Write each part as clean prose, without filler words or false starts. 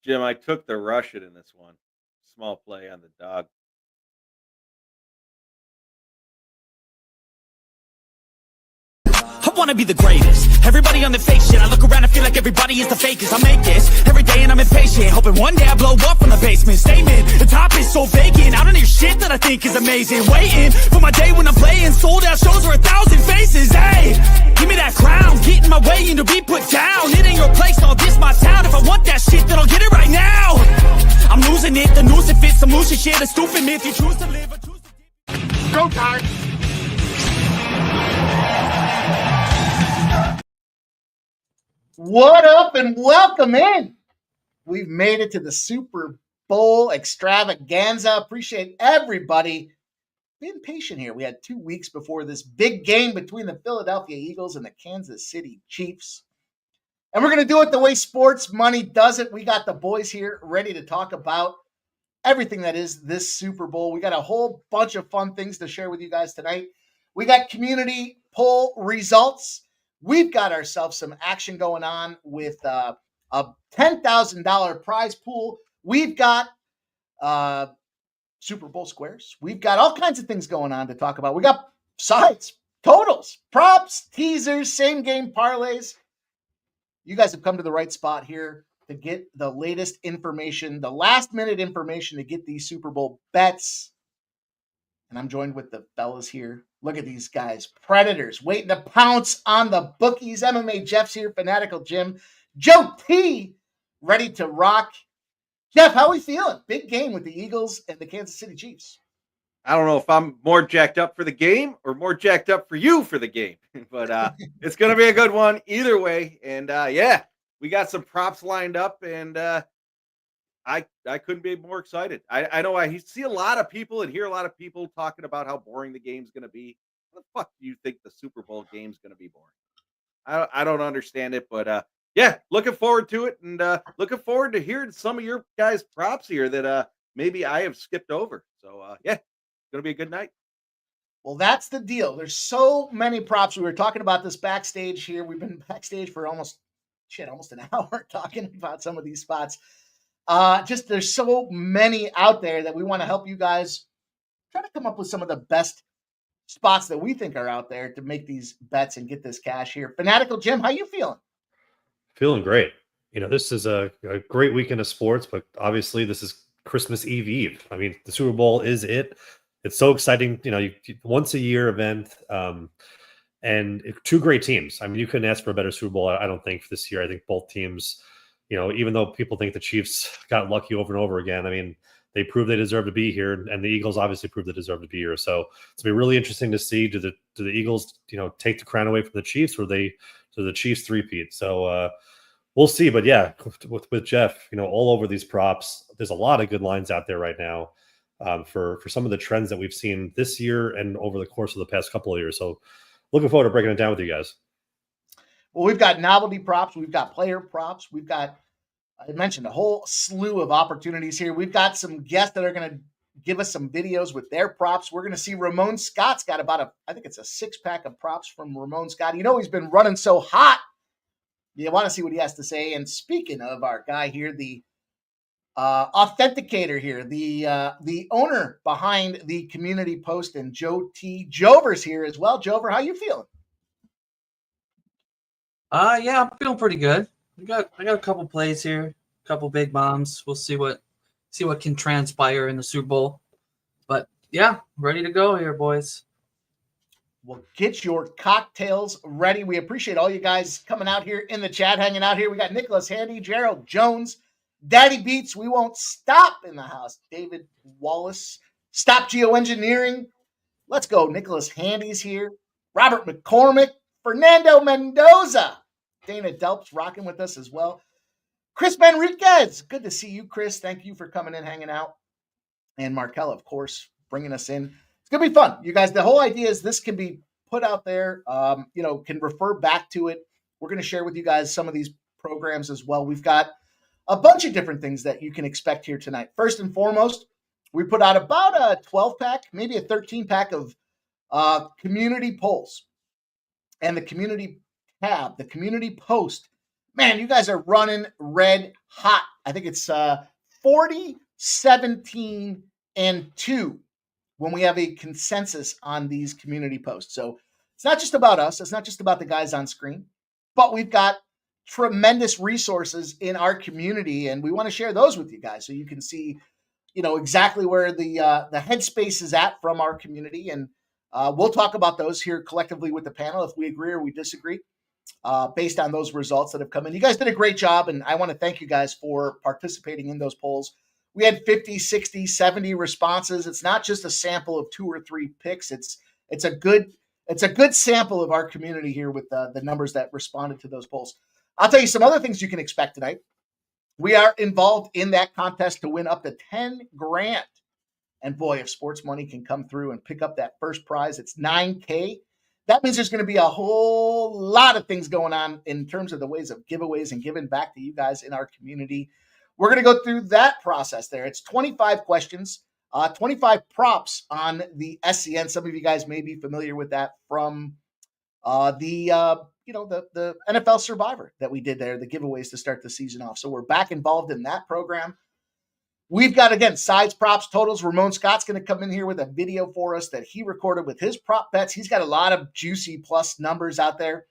Jim, I took the Russian in this one. Small play on the dog. I wanna be the greatest. Everybody on the fake shit. I look around and feel like everybody is the fakest. I make this every day and I'm impatient, hoping one day I blow up from the basement. Statement, the top is so vacant. I don't hear shit that I think is amazing. Waiting for my day when I'm playing sold out shows for 1,000 faces. Hey, give me that crown, get in my way and to be put down. It ain't your place, no, this my town. If I want that shit, then I'll get it right now. I'm losing it, the noose it fits. I'm losing shit, a stupid myth. You choose to live or choose to... Go time. What up and welcome in. We've made it to the Super Bowl extravaganza. Appreciate everybody being patient here. We had 2 weeks before this big game between the Philadelphia Eagles and the Kansas City Chiefs. And we're going to do it the way sports money does it. We got the boys here ready to talk about everything that is this Super Bowl. We got a whole bunch of fun things to share with you guys tonight. We got community poll results. We've got ourselves some action going on with a $10,000 prize pool. We've got Super Bowl squares. We've got all kinds of things going on to talk about. We got sides, totals, props, teasers, same game parlays. You guys have come to the right spot here to get the latest information, the last minute information to get these Super Bowl bets. And I'm joined with the fellas here. Look at these guys, predators, waiting to pounce on the bookies. MMA Jeff's here, Fanatical Jim. Joe T, ready to rock. Jeff, how are we feeling? Big game with the Eagles and the Kansas City Chiefs. I don't know if I'm more jacked up for the game or more jacked up for you for the game, but it's going to be a good one either way. And yeah, we got some props lined up, and I couldn't be more excited. I know I see a lot of people and hear a lot of people talking about how boring the game's going to be. What the fuck do you think the Super Bowl game's going to be boring? I don't understand it, but yeah, looking forward to it, and looking forward to hearing some of your guys' props here that maybe I have skipped over. So yeah, it's going to be a good night. Well, that's the deal. There's so many props. We were talking about this backstage here. We've been backstage for almost an hour talking about some of these spots. Just there's so many out there that we want to help you guys try to come up with some of the best spots that we think are out there to make these bets and get this cash here. Fanatical Jim, how you feeling? Feeling great. You know, this is a great weekend of sports, but obviously this is Christmas Eve. I mean, the Super Bowl is it. It's so exciting. You know, once a year event, and two great teams. I mean, you couldn't ask for a better Super Bowl, I don't think, for this year. I think both teams, you know, even though people think the Chiefs got lucky over and over again, I mean, they proved they deserve to be here, and the Eagles obviously proved they deserve to be here. So it's gonna be really interesting to see do the Eagles, you know, take the crown away from the Chiefs, or do the Chiefs three-peat. So we'll see. But yeah, with Jeff, you know, all over these props, there's a lot of good lines out there right now for some of the trends that we've seen this year and over the course of the past couple of years. So looking forward to breaking it down with you guys. Well, we've got novelty props. We've got player props. We've got, I mentioned, a whole slew of opportunities here. We've got some guests that are going to give us some videos with their props. We're going to see Ramon Scott's got about I think it's a 6-pack of props from Ramon Scott. You know, he's been running so hot. You want to see what he has to say. And speaking of our guy here, the authenticator here, the owner behind the Community Post, and Joe T. Jover's here as well. Jover, how you feeling? Yeah, I'm feeling pretty good. I got a couple plays here, a couple big bombs. We'll see what can transpire in the Super Bowl. But yeah, ready to go here, boys. Well, get your cocktails ready. We appreciate all you guys coming out here in the chat, hanging out here. We got Nicholas Handy, Gerald Jones, Daddy Beats, We Won't Stop in the house, David Wallace, Stop Geoengineering. Let's go. Nicholas Handy's here. Robert McCormick, Fernando Mendoza, Dana Delp's rocking with us as well. Chris Manriquez, good to see you, Chris. Thank you for coming in, hanging out. And Markel, of course, bringing us in. It's going to be fun. You guys, the whole idea is this can be put out there, you know, can refer back to it. We're going to share with you guys some of these programs as well. We've got a bunch of different things that you can expect here tonight. First and foremost, we put out about a 12-pack, maybe a 13-pack of community polls. And the community tab, the Community Post, man, you guys are running red hot. I think it's 40, 17, and 2 when we have a consensus on these community posts. So it's not just about us. It's not just about the guys on screen, but we've got tremendous resources in our community, and we want to share those with you guys so you can see, exactly where the headspace is at from our community. And we'll talk about those here collectively with the panel if we agree or we disagree based on those results that have come in. You guys did a great job, and I want to thank you guys for participating in those polls. We had 50, 60, 70 responses. It's not just a sample of 2 or 3 picks. It's a good sample of our community here with the numbers that responded to those polls. I'll tell you some other things you can expect tonight. We are involved in that contest to win up to 10 grand. And boy, if sports money can come through and pick up that first prize, it's $9K. That means there's going to be a whole lot of things going on in terms of the ways of giveaways and giving back to you guys in our community. We're going to go through that process there. It's 25 questions, 25 props on the SCN. Some of you guys may be familiar with that from the NFL Survivor that we did there, the giveaways to start the season off. So we're back involved in that program. We've got, again, sides, props, totals. Ramon Scott's going to come in here with a video for us that he recorded with his prop bets. He's got a lot of juicy plus numbers out there,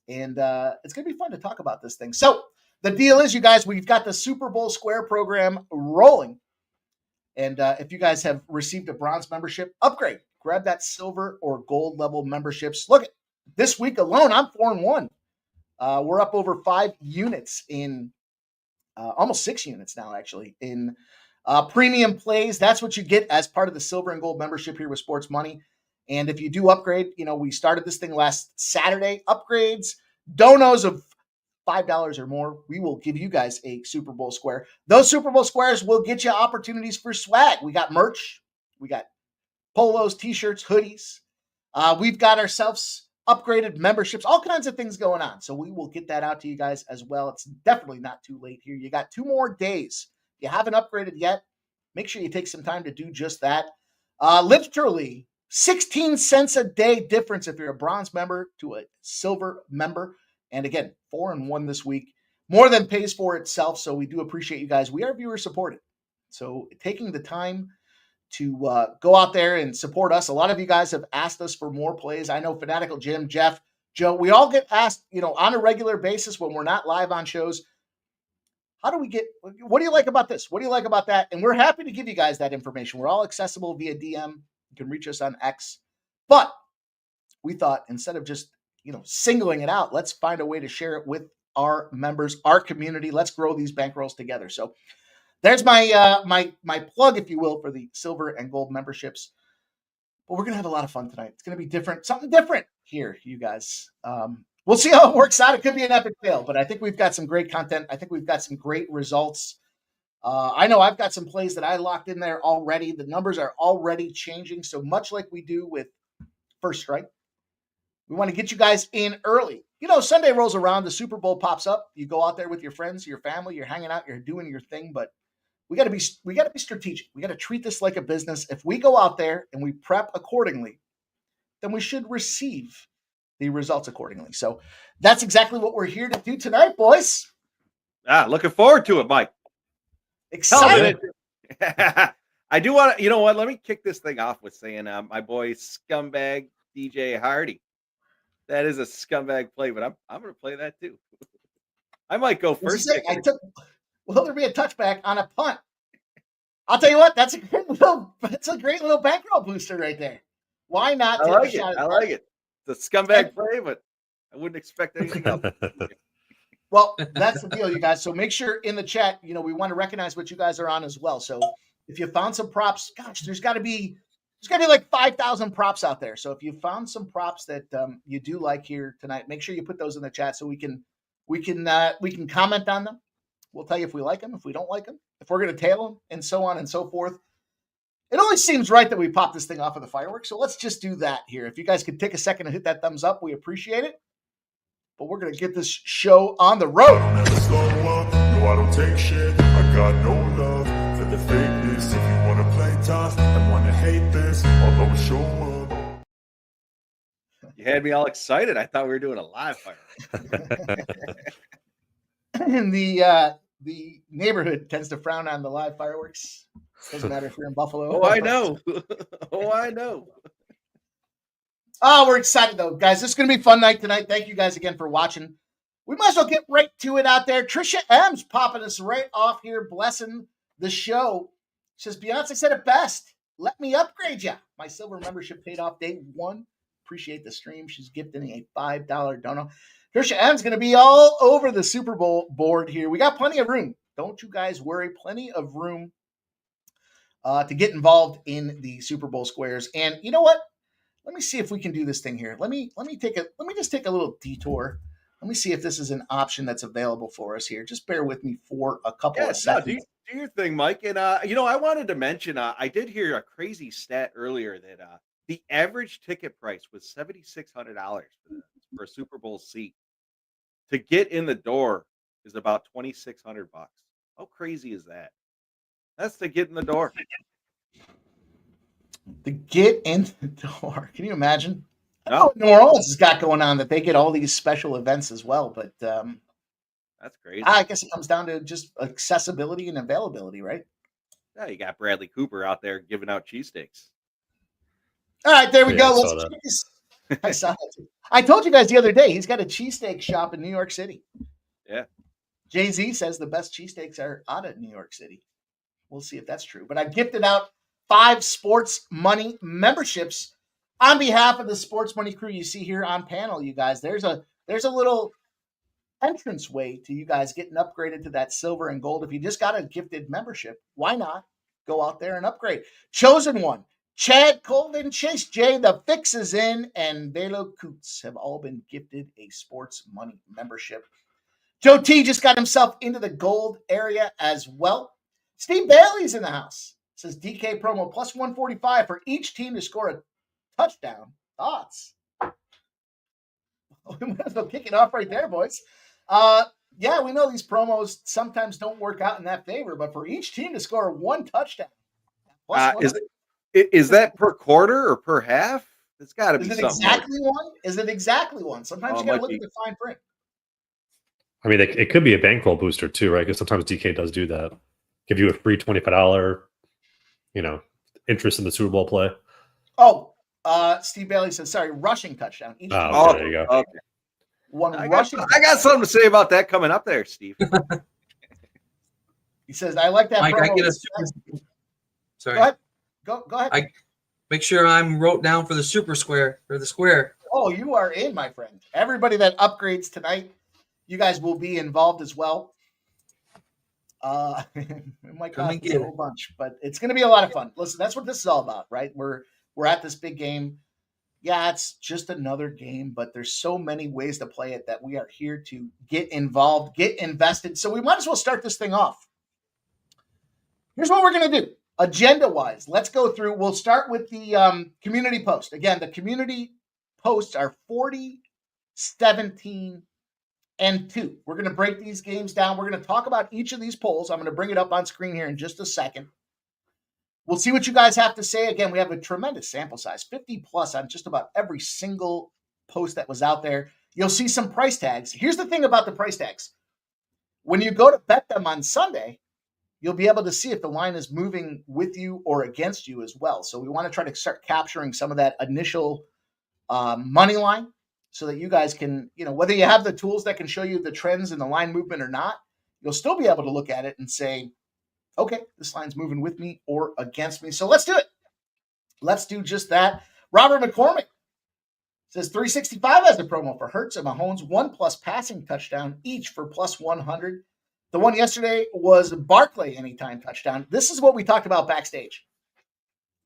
and it's going to be fun to talk about this thing. So the deal is, you guys, we've got the Super Bowl Square program rolling, and if you guys have received a bronze membership, upgrade. Grab that silver or gold level memberships. Look, this week alone, I'm 4-1. We're up over 5 units in almost 6 units now, actually, in premium plays. That's what you get as part of the silver and gold membership here with Sports Money. And if you do upgrade, we started this thing last Saturday. Upgrades, donos of $5 or more, we will give you guys a Super Bowl square. Those Super Bowl squares will get you opportunities for swag. We got merch. We got polos, t-shirts, hoodies. We've got ourselves upgraded memberships, all kinds of things going on. So we will get that out to you guys as well. It's definitely not too late here. You got 2 more days. If you haven't upgraded yet, make sure you take some time to do just that. Literally 16 cents a day difference if you're a bronze member to a silver member. And again, 4-1 this week, more than pays for itself. So we do appreciate you guys. We are viewer supported. So taking the time to go out there and support us. A lot of you guys have asked us for more plays. I know Fanatical Jim, Jeff, Joe, we all get asked, on a regular basis when we're not live on shows, what do you like about this? What do you like about that? And we're happy to give you guys that information. We're all accessible via DM. You can reach us on X. But we thought, instead of just, singling it out, let's find a way to share it with our members, our community. Let's grow these bankrolls together. So there's my my plug, if you will, for the silver and gold memberships. But we're going to have a lot of fun tonight. It's going to be different, something different here, you guys. We'll see how it works out. It could be an epic fail, but I think we've got some great content. I think we've got some great results. I know I've got some plays that I locked in there already. The numbers are already changing. So much like we do with First Strike, we want to get you guys in early. Sunday rolls around, the Super Bowl pops up. You go out there with your friends, your family, you're hanging out, you're doing your thing, but we got to be strategic. We got to treat this like a business. If we go out there and we prep accordingly, then we should receive the results accordingly. So that's exactly what we're here to do tonight, boys. Looking forward to it, Mike. Excited. I do want to, let me kick this thing off with saying my boy Scumbag DJ Hardy. That is a scumbag play, but I'm going to play that too. I might go first. Will there be a touchback on a punt? I'll tell you what, that's a great little bankroll booster right there. Why not take a shot at that? I like it. It's a scumbag play, but I wouldn't expect anything else. Well, that's the deal, you guys. So make sure in the chat, we want to recognize what you guys are on as well. So if you found some props, gosh, there's got to be like 5,000 props out there. So if you found some props that you do like here tonight, make sure you put those in the chat so we can comment on them. We'll tell you if we like them, if we don't like them, if we're going to tail them, and so on and so forth. It only seems right that we pop this thing off of the fireworks. So let's just do that here. If you guys could take a second and hit that thumbs up, we appreciate it. But we're going to get this show on the road. I'll never slow up. No, I don't take shit. I got no love for the fakeness. If you want to play tough and want to hate this, I'll always show up. You had me all excited. I thought we were doing a live fire. And the the neighborhood tends to frown on the live fireworks. Doesn't matter if you're in Buffalo. Oh, I know. Oh, I know. Oh, we're excited though, guys. This is going to be a fun night tonight. Thank you guys again for watching. We might as well get right to it out there. Trisha M's popping us right off here, blessing the show. She says, Beyonce said it best. Let me upgrade ya. My silver membership paid off day one. Appreciate the stream. She's gifting a $5 dono. Trisha M's going to be all over the Super Bowl board here. We got plenty of room. Don't you guys worry. Plenty of room to get involved in the Super Bowl squares. And you know what? Let me see if we can do this thing here. Let me just take a little detour. Let me see if this is an option that's available for us here. Just bear with me for a couple of seconds. Do your thing, Mike. And I wanted to mention I did hear a crazy stat earlier that the average ticket price was $7,600 for a Super Bowl seat. To get in the door is about $2,600. How crazy is that? That's to get in the door. To get in the door. Can you imagine? I No. know what New Orleans has got going on that they get all these special events as well, but That's crazy. I guess it comes down to just accessibility and availability, right? Yeah, you got Bradley Cooper out there giving out cheesesteaks. All right, there we Yeah, go. I saw Let's that. check this. I saw that too. I told you guys the other day he's got a cheesesteak shop in New York City. Yeah. Jay-Z says the best cheesesteaks are out of New York City. We'll see if that's true. But I gifted out 5 sports money memberships on behalf of the sports money crew you see here on panel, you guys. There's a little entrance way to you guys getting upgraded to that silver and gold. If you just got a gifted membership, why not go out there and upgrade? Chosen one. Chad, Colvin, Chase J, The Fix is in, and Velo Coots have all been gifted a sports money membership. Joe T just got himself into the gold area as well. Steve Bailey's in the house. Says DK promo plus 145 for each team to score a touchdown. Thoughts? We might as well kick it off right there, boys. Yeah, we know these promos sometimes don't work out in that favor, but for each team to score 1 touchdown. Is that per quarter or per half? It's got to be Is it something. exactly one? Is it exactly one? Sometimes you got to look at the fine print. I mean, it could be a bankroll booster too, right? Because sometimes DK does do that. Give you a free $25, interest in the Super Bowl play. Oh, Steve Bailey says, sorry, rushing touchdown. Each Oh, there you go. Okay. One I rushing. got something to say about that coming up there, Steve. He says, I like that. Mike, I promo. get a super. Sorry. Go ahead. Go ahead. Make sure I'm wrote down for the super square or the square. Oh, you are in, my friend. Everybody that upgrades tonight, you guys will be involved as well. It might Come cost and us a get whole it. bunch, but it's going to be a lot of fun. Listen, that's what this is all about, right? We're at this big game. Yeah, it's just another game, but there's so many ways to play it that we are here to get involved, get invested. So we might as well start this thing off. Here's what we're going to do. Agenda-wise, let's go through. We'll start with the community post. Again, the community posts are 40, 17, and 2. We're going to break these games down. We're going to talk about each of these polls. I'm going to bring it up on screen here in just a second. We'll see what you guys have to say. Again, we have a tremendous sample size, 50 plus on just about every single post that was out there. You'll see some price tags. Here's the thing about the price tags. When you go to bet them on Sunday, you'll be able to see if the line is moving with you or against you as well. So we want to try to start capturing some of that initial money line so that you guys can, whether you have the tools that can show you the trends in the line movement or not, you'll still be able to look at it and say, okay, this line's moving with me or against me. So let's do it. Let's do just that. Robert McCormick says 365 has a promo for Hurts and Mahomes, 1+ passing touchdown each for plus 100. The one yesterday was Barkley anytime touchdown. This is what we talked about backstage.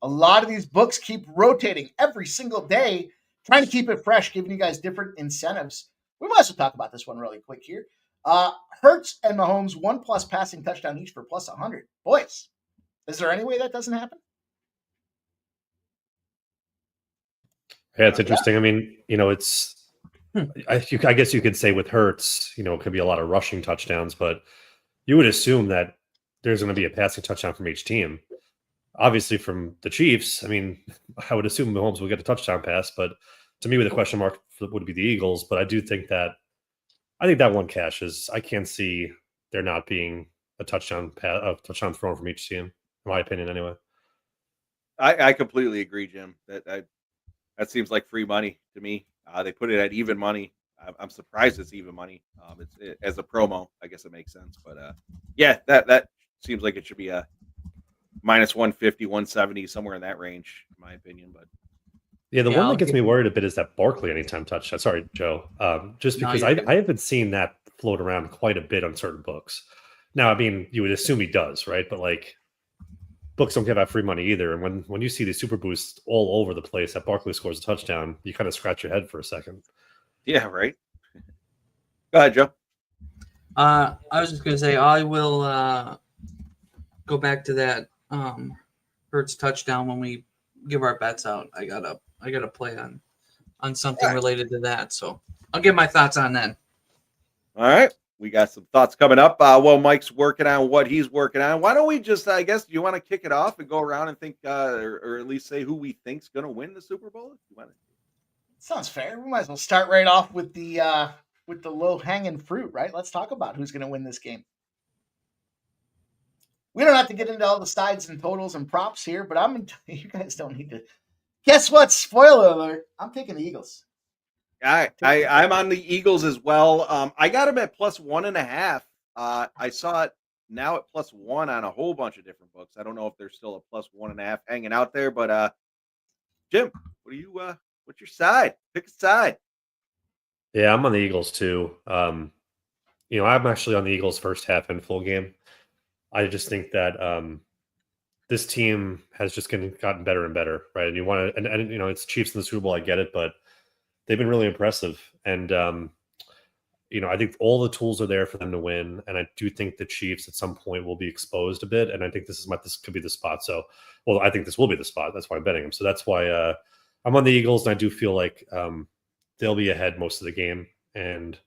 A lot of these books keep rotating every single day, trying to keep it fresh, giving you guys different incentives. We might as well talk about this one really quick here. Hurts and Mahomes, 1+ passing touchdown each for plus 100. Boys, is there any way that doesn't happen? Yeah, it's interesting. I mean, it's I guess you could say with Hurts, it could be a lot of rushing touchdowns, but you would assume that there's going to be a passing touchdown from each team. Obviously, from the Chiefs, I mean, I would assume Mahomes will get a touchdown pass, but to me, with a question mark would be the Eagles. But I think that one cashes. I can't see there not being a touchdown thrown from each team, in my opinion, anyway. I completely agree, Jim. That seems like free money to me. They put it at even money. I'm surprised it's even money. As a promo, I guess it makes sense. But yeah, that seems like it should be a minus 150, 170, somewhere in that range, in my opinion. But Yeah, the Yeah, one I'll that gets give me you- worried a bit is that Barkley anytime touchdown. Sorry, Joe. Just No, because you're good. I haven't seen that float around quite a bit on certain books. Now, I mean, you would assume he does, right? But like, books don't give out free money either. And when you see these super boosts all over the place that Barkley scores a touchdown, you kind of scratch your head for a second. yeah, right. Go ahead, Joe. I was just gonna say I will go back to that Hurts touchdown when we give our bets out. I gotta play on something Right. related to that. So I'll give my thoughts on that. All right. We got some thoughts coming up. Well, Mike's working on what he's working on. Why don't we just, I guess, do you want to kick it off and go around and think, or at least say who we think's going to win the Super Bowl? If you want to. Sounds fair. We might as well start right off with the low hanging fruit, right? Let's talk about who's going to win this game. We don't have to get into all the sides and totals and props here, but you guys don't need to. Guess what? Spoiler alert! I'm taking the Eagles. I'm on the Eagles as well. I got them at plus 1.5. I saw it now at plus 1 on a whole bunch of different books. I don't know if there's still a plus 1.5 hanging out there, but Jim, what's your side? Pick a side. Yeah, I'm on the Eagles too. I'm actually on the Eagles first half and full game. I just think that this team has just gotten better and better, right? And you want to, and it's Chiefs in the Super Bowl. I get it, but they've been really impressive. And I think all the tools are there for them to win. And I do think the Chiefs at some point will be exposed a bit. And I think this could be the spot. So, well, I think this will be the spot. That's why I'm betting them. So that's why I'm on the Eagles, and I do feel like they'll be ahead most of the game. And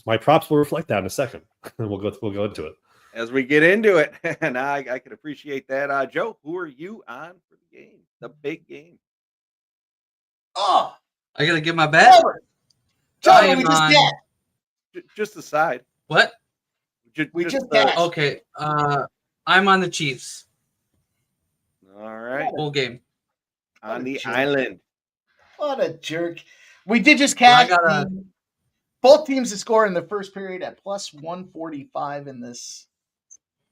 my props will reflect that in a second. We'll go into it as we get into it. And I can appreciate that. Joe, who are you on for the game? The big game. Oh, I gotta give my bet. John, we just bet. Just the side. What? We just bet. Okay. I'm on the Chiefs. All right. Full game. On the island. What a jerk. We did just cash both teams to score in the first period at plus 145 in this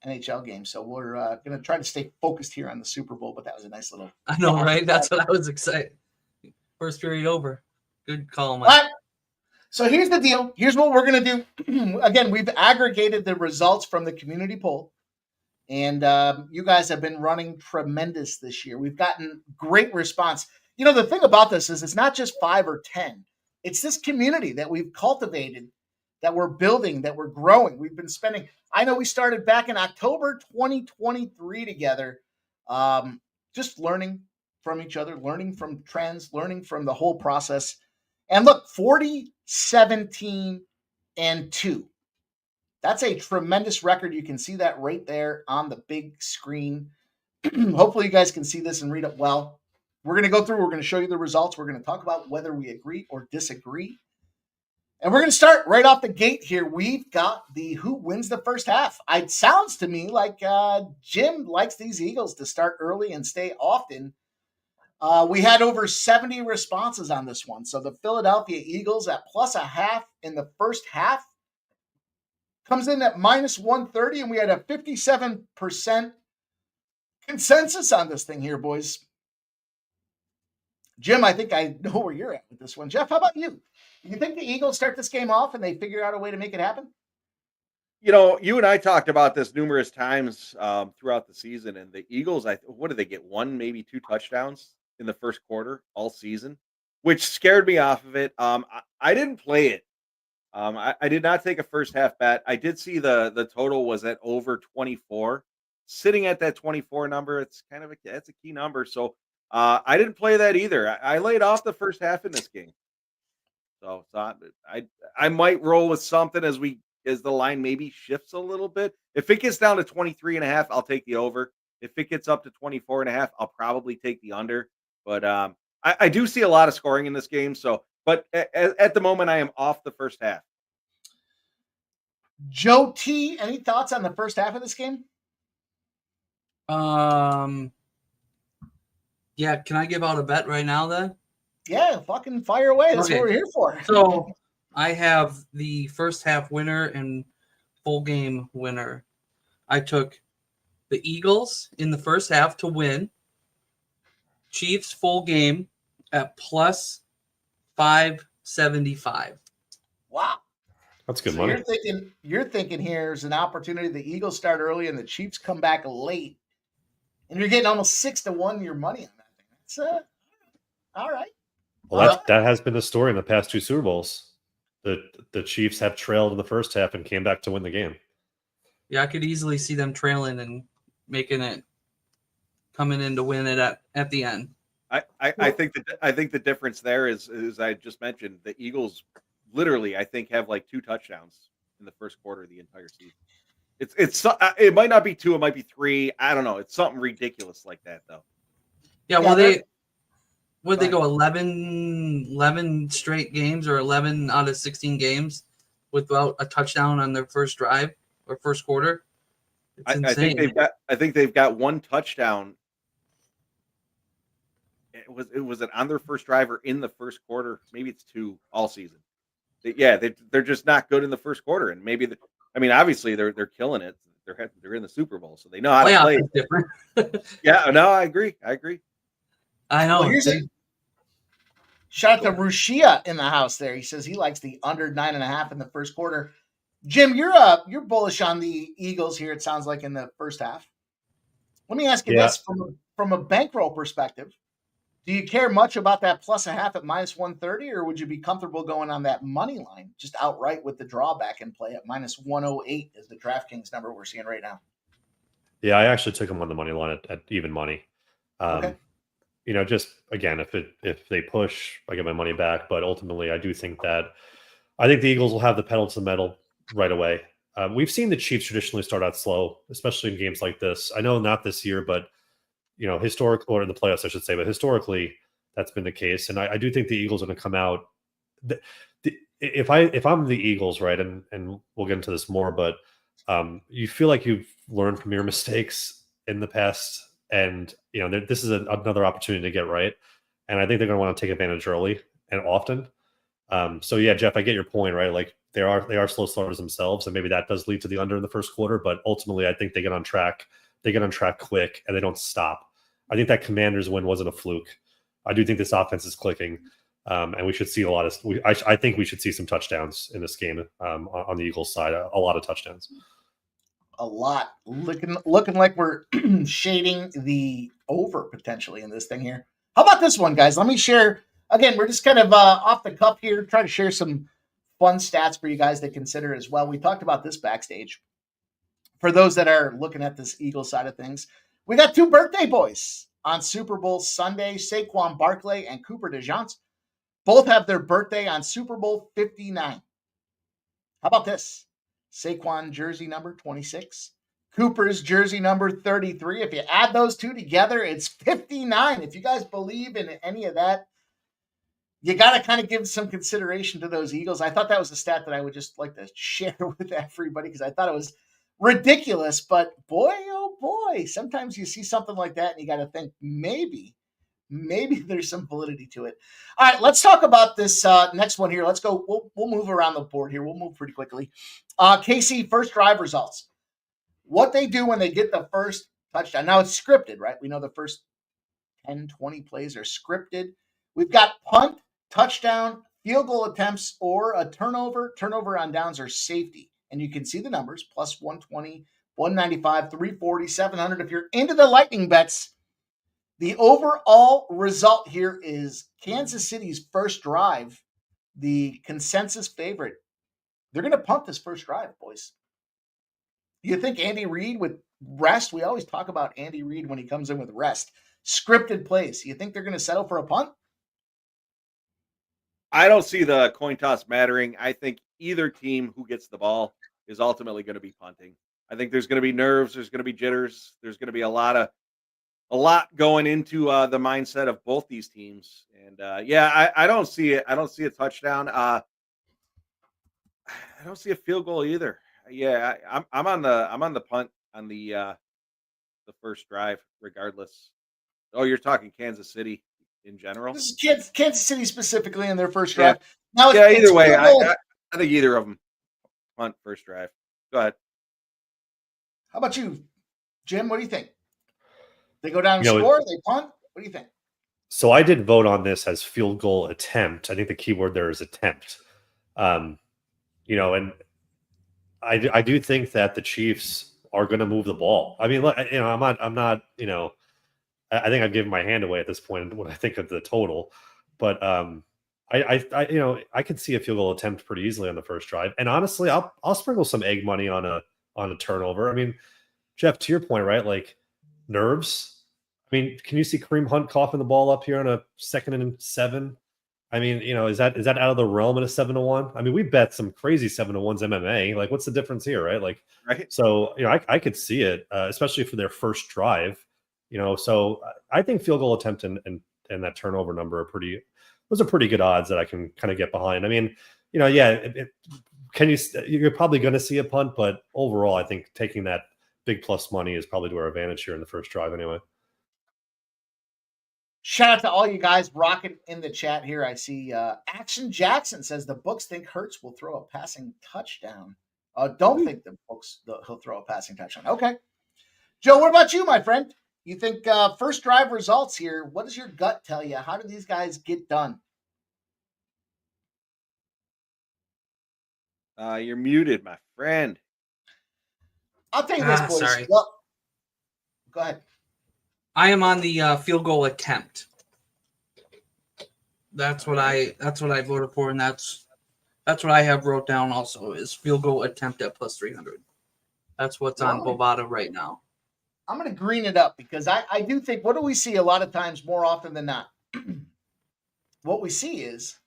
NHL game. So we're going to try to stay focused here on the Super Bowl, but that was a nice little. I know, right? That's what I was excited. First period over. Good call, Mike. But, so here's the deal. Here's what we're going to do. Again, we've aggregated the results from the community poll. And you guys have been running tremendous this year. We've gotten great response. The thing about this is it's not just 5 or 10. It's this community that we've cultivated, that we're building, that we're growing. We've been spending. I know we started back in October 2023 together, just learning from each other, learning from trends, learning from the whole process. And look, 40, 17, and 2. That's a tremendous record. You can see that right there on the big screen. Hopefully you guys can see this and read it well. We're going to go through. We're going to show you the results. We're going to talk about whether we agree or disagree. And we're going to start right off the gate here. We've got the who wins the first half. It sounds to me like Jim likes these Eagles to start early and stay often. We had over 70 responses on this one. So the Philadelphia Eagles at plus a half in the first half comes in at minus 130, and we had a 57% consensus on this thing here, boys. Jim, I think I know where you're at with this one. Jeff, how about you? Do you think the Eagles start this game off and they figure out a way to make it happen? You and I talked about this numerous times throughout the season, and the Eagles, what did they get? 1, maybe 2 touchdowns in the first quarter all season, which scared me off of it. I didn't play it. I did not take a first half bet. I did see the total was at over 24. Sitting at that 24 number, it's kind of that's a key number. So I didn't play that either. I laid off the first half in this game. So I might roll with something as the line maybe shifts a little bit. If it gets down to 23.5, I'll take the over. If it gets up to 24.5, I'll probably take the under. But I do see a lot of scoring in this game. So, but at the moment, I am off the first half. Joe T, any thoughts on the first half of this game? Yeah, can I give out a bet right now then? Yeah, fucking fire away. That's Okay. what we're here for. So I have the first half winner and full game winner. I took the Eagles in the first half to win. Chiefs full game at plus 575. Wow. That's good So money. you're thinking here's an opportunity. The Eagles start early and the Chiefs come back late, and you're getting almost 6-1 your money on that thing. That's all right. Well, that has been the story in the past 2 Super Bowls. The Chiefs have trailed in the first half and came back to win the game. Yeah, I could easily see them trailing and coming in to win it at the end. I think the difference there is I just mentioned, the Eagles literally, I think, have like 2 touchdowns in the first quarter of the entire season. It might not be 2, it might be 3. I don't know. It's something ridiculous like that though. Yeah, well, Yeah, they go 11 straight games or 11 out of 16 games without a touchdown on their first drive or first quarter. It's insane. I think they've got 1 touchdown. It was it on their first drive or in the first quarter? Maybe it's 2 all season. They're just not good in the first quarter, and maybe obviously they're killing it. They're in the Super Bowl, so they know how to play. Different. Yeah, no, I agree. I know. Well, shout out to Rushia in the house there. He says he likes the under 9.5 in the first quarter. Jim, you're bullish on the Eagles here, it sounds like, in the first half. Let me ask you this from a bankroll perspective. Do you care much about that plus a half at minus 130, or would you be comfortable going on that money line just outright with the drawback in play at minus 108 is the DraftKings number we're seeing right now? Yeah, I actually took them on the money line at even money. Okay. Just again, if they push, I get my money back. But ultimately, I think the Eagles will have the pedal to the metal right away. We've seen the Chiefs traditionally start out slow, especially in games like this. I know not this year, but historically, or in the playoffs, I should say, but historically, that's been the case. And I do think the Eagles are going to come out. If I'm the Eagles, right, and we'll get into this more, but you feel like you've learned from your mistakes in the past, and this is another opportunity to get right. And I think they're going to want to take advantage early and often. So yeah, Jeff, I get your point, right? Like they are slow starters themselves, and maybe that does lead to the under in the first quarter. But ultimately, I think they get on track. They get on track quick, and they don't stop. I think that Commanders win wasn't a fluke. I do think this offense is clicking, and we should see a lot of. I think we should see some touchdowns in this game on the Eagles side. A lot of touchdowns. A lot. Looking like we're shading the over potentially in this thing here. How about this one, guys? Let me share. Again, we're just kind of off the cuff here, try to share some fun stats for you guys to consider as well. We talked about this backstage. For those that are looking at this Eagles side of things, we got 2 birthday boys on Super Bowl Sunday, Saquon Barkley and Cooper DeJounte. Both have their birthday on Super Bowl 59. How about this? Saquon jersey number 26. Cooper's jersey number 33. If you add those 2 together, it's 59. If you guys believe in any of that, you got to kind of give some consideration to those Eagles. I thought that was a stat that I would just like to share with everybody because I thought it was ridiculous. But boy, oh boy, sometimes you see something like that and you got to think maybe there's some validity to it. All right, let's talk about this next one here. Let's go. We'll move around the board here. We'll move pretty quickly. KC first drive results. What they do when they get the first touchdown. Now it's scripted, right? We know the first 10, 20 plays are scripted. We've got punt, touchdown, field goal attempts, or a turnover on downs, or safety. And you can see the numbers, plus 120, 195, 340, 700. If you're into the lightning bets, the overall result here is Kansas City's first drive, the consensus favorite. They're going to punt this first drive, boys. You think Andy Reid with rest? We always talk about Andy Reid when he comes in with rest. Scripted plays. You think they're going to settle for a punt? I don't see the coin toss mattering. I think either team who gets the ball is ultimately going to be punting. I think there's going to be nerves. There's going to be jitters. There's going to be a lot going into the mindset of both these teams. And I don't see it. I don't see a touchdown. I don't see a field goal either. Yeah, I'm on the punt on the first drive, regardless. Oh, you're talking Kansas City in general? This is Kansas City specifically in their first Yeah, drive. Now yeah. it's Either way, field goal. I think either of them punt first drive. Go ahead. How about you, Jim? What do you think? They go down and You know, score. They punt. What do you think? so I did vote on this as field goal attempt. I think the key word there is attempt. Um, and I do think that the Chiefs are going to move the ball. I mean, look, I'm not, I think I've given my hand away at this point when I think of the total, but I could see a field goal attempt pretty easily on the first drive. And honestly, I'll sprinkle some egg money on a turnover. I mean, Jeff, to your point, right? Like nerves. I mean, can you see Kareem Hunt coughing the ball up here on a 2nd and 7? I mean, is that out of the realm in a 7-1? I mean, we bet some crazy 7-1s MMA. Like, what's the difference here, right? Like, Right. so I could see it, especially for their first drive. So I think field goal attempt and that turnover number those are pretty good odds that I can kind of get behind. I mean, yeah, you're probably going to see a punt, but overall, I think taking that big plus money is probably to our advantage here in the first drive anyway. Shout out to all you guys rocking in the chat here. I see Action Jackson says the books think Hurts will throw a passing touchdown. Don't think he'll throw a passing touchdown. Okay. Joe, what about you, my friend? You think first drive results here? What does your gut tell you? How do these guys get done? You're muted, my friend. I'll tell you this, boys. Sorry. Well, go ahead. I am on the field goal attempt. That's what I voted for, and that's what I have wrote down also is field goal attempt at plus 300. That's what's on Bovada right now. I'm going to green it up because I do think, what do we see a lot of times more often than not? What we see is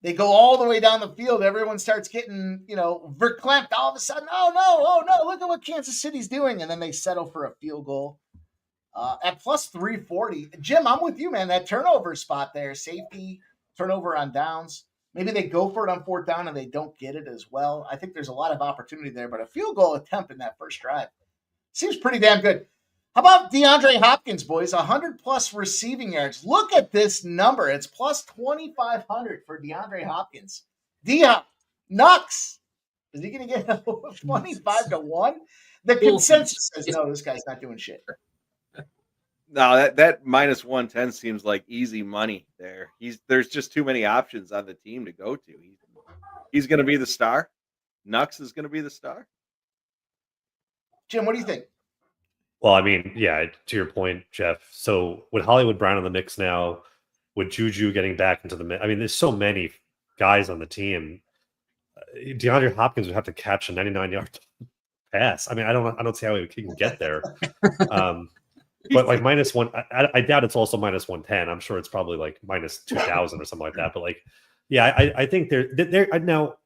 they go all the way down the field. Everyone starts getting, verklempt all of a sudden. Oh, no, look at what Kansas City's doing. And then they settle for a field goal at plus 340. Jim, I'm with you, man. That turnover spot there, safety, turnover on downs. Maybe they go for it on 4th down and they don't get it as well. I think there's a lot of opportunity there, but a field goal attempt in that first drive seems pretty damn good. How about DeAndre Hopkins, boys? 100+ receiving yards. Look at this number. It's plus 2,500 for DeAndre Hopkins. D-Hop, Nux. Is he going to get 25 to 1? The consensus says, no, this guy's not doing shit. No, that minus 110 seems like easy money there. There's just too many options on the team to go to. He's going to be the star. Nux is going to be the star. Jim, what do you think? Well, I mean, yeah, to your point, Jeff. So with Hollywood Brown in the mix now, with Juju getting back into the mix, I mean, there's so many guys on the team. DeAndre Hopkins would have to catch a 99-yard pass. I mean, I don't see how he can get there. But like minus one, I doubt it's also minus 110. I'm sure it's probably like minus 2,000 or something like that. But like, yeah, I think they're now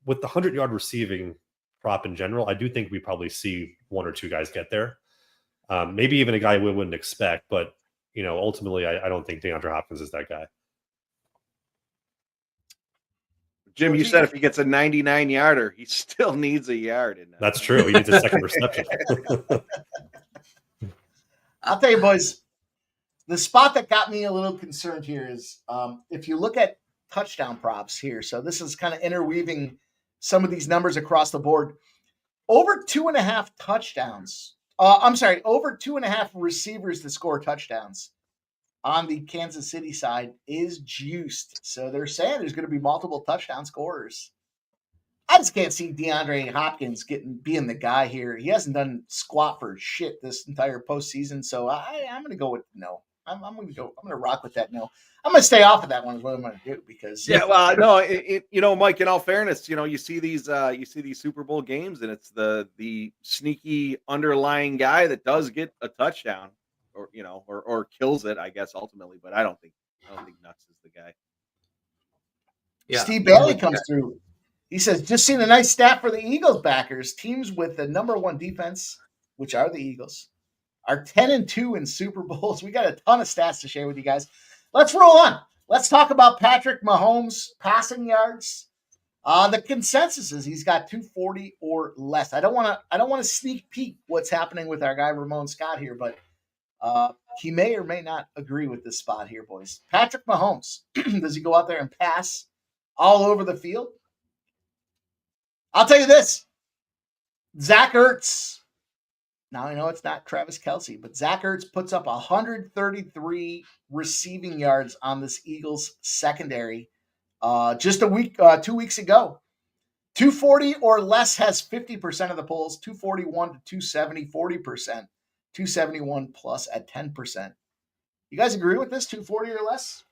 with the 100-yard receiving prop in general. I do think we probably see one or two guys get there. Maybe even a guy we wouldn't expect, but ultimately, I don't think DeAndre Hopkins is that guy. Jim, you said if he gets a 99-yarder, he still needs a yard. That's true. He needs a second reception. I'll tell you, boys, the spot that got me a little concerned here is if you look at touchdown props here. So this is kind of interweaving some of these numbers across the board. Over 2.5 touchdowns. Over 2.5 receivers to score touchdowns on the Kansas City side is juiced. So they're saying there's going to be multiple touchdown scorers. I just can't see DeAndre Hopkins being the guy here. He hasn't done squat for shit this entire postseason. So I'm going to go with no. I'm going to rock with that no. I'm going to stay off of that one is what I'm going to do because no, Mike, in all fairness, you see these Super Bowl games and it's the sneaky underlying guy that does get a touchdown or kills it, I guess ultimately, but I don't think Nux is the guy. Yeah. Steve Bailey comes through. He says, just seen a nice stat for the Eagles backers. Teams with the number 1 defense, which are the Eagles, are 10-2 in Super Bowls. We got a ton of stats to share with you guys. Let's roll on. Let's talk about Patrick Mahomes' passing yards. The consensus is he's got 240 or less. I don't want to sneak peek what's happening with our guy Ramon Scott here, but he may or may not agree with this spot here, boys. Patrick Mahomes, does he go out there and pass all over the field? I'll tell you this. Zach Ertz. Now I know it's not Travis Kelce, but Zach Ertz puts up 133 receiving yards on this Eagles secondary just 2 weeks ago. 240 or less has 50% of the polls. 241 to 270, 40%. 271 plus at 10%. You guys agree with this? 240 or less?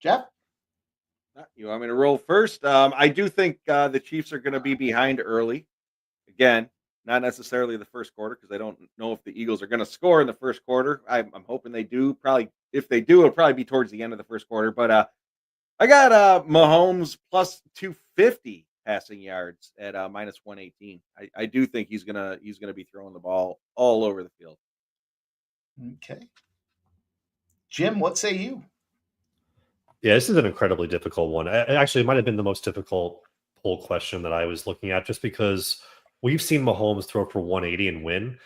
Jeff? You want me to roll first? I do think the Chiefs are going to be behind early. Again, not necessarily the first quarter because I don't know if the Eagles are going to score in the first quarter. I'm hoping they do. Probably, if they do, it'll probably be towards the end of the first quarter. But I got Mahomes plus 250 passing yards at minus 118. I do think he's gonna be throwing the ball all over the field. Okay, Jim, what say you? Yeah, this is an incredibly difficult one. Actually, it might have been the most difficult poll question that I was looking at, just because we've seen Mahomes throw for 180 and win.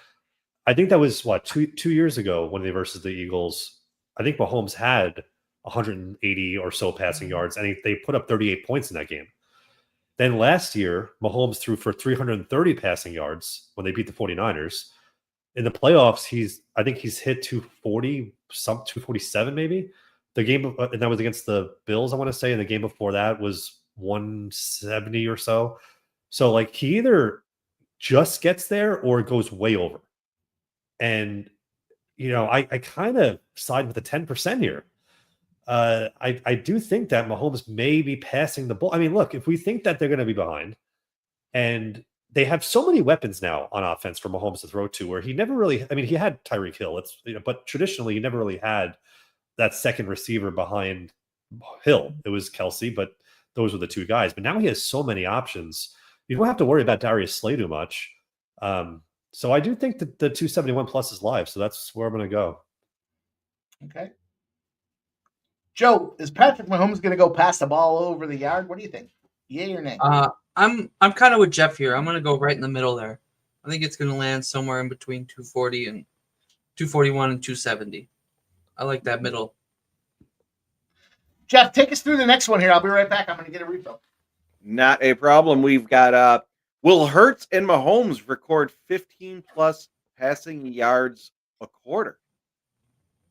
I think that was two years ago when they versus the Eagles. I think Mahomes had 180 or so passing yards, and they put up 38 points in that game. Then last year, Mahomes threw for 330 passing yards when they beat the 49ers. In the playoffs, I think he's hit 240, 247 maybe. The game, and that was against the Bills, I want to say, and the game before that was 170 or so. So, like, he either just gets there or it goes way over. And, I kind of side with the 10% here. I do think that Mahomes may be passing the ball. I mean, look, if we think that they're going to be behind, and they have so many weapons now on offense for Mahomes to throw to, where he never really, I mean, he had Tyreek Hill, but traditionally he never really had that second receiver behind Hill. It was Kelce, but those were the two guys. But now he has so many options. You don't have to worry about Darius Slay too much. So I do think that the 271 plus is live. So that's where I'm going to go. Okay. Joe, is Patrick Mahomes going to go pass the ball over the yard? What do you think? Yay or nay? I'm kind of with Jeff here. I'm going to go right in the middle there. I think it's going to land somewhere in between 240 and 241 and 270. I like that middle. Jeff, take us through the next one here. I'll be right back. I'm going to get a refill. Not a problem. We've got will Hurts and Mahomes record 15 plus passing yards a quarter?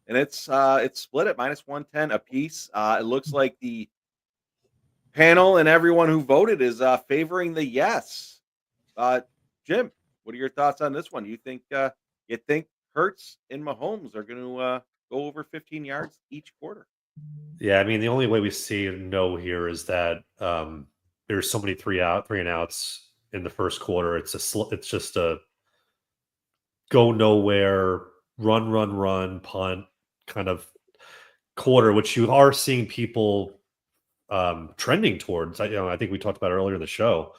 And it's split at minus 110 apiece. It looks like the panel and everyone who voted is favoring the yes. Jim, what are your thoughts on this one? You think Hurts and Mahomes are going to go over 15 yards each quarter? Yeah, I mean, the only way we see no here is that there's so many three and outs in the first quarter. It's just a go nowhere, run, punt kind of quarter, which you are seeing people trending towards. I think we talked about earlier in the show,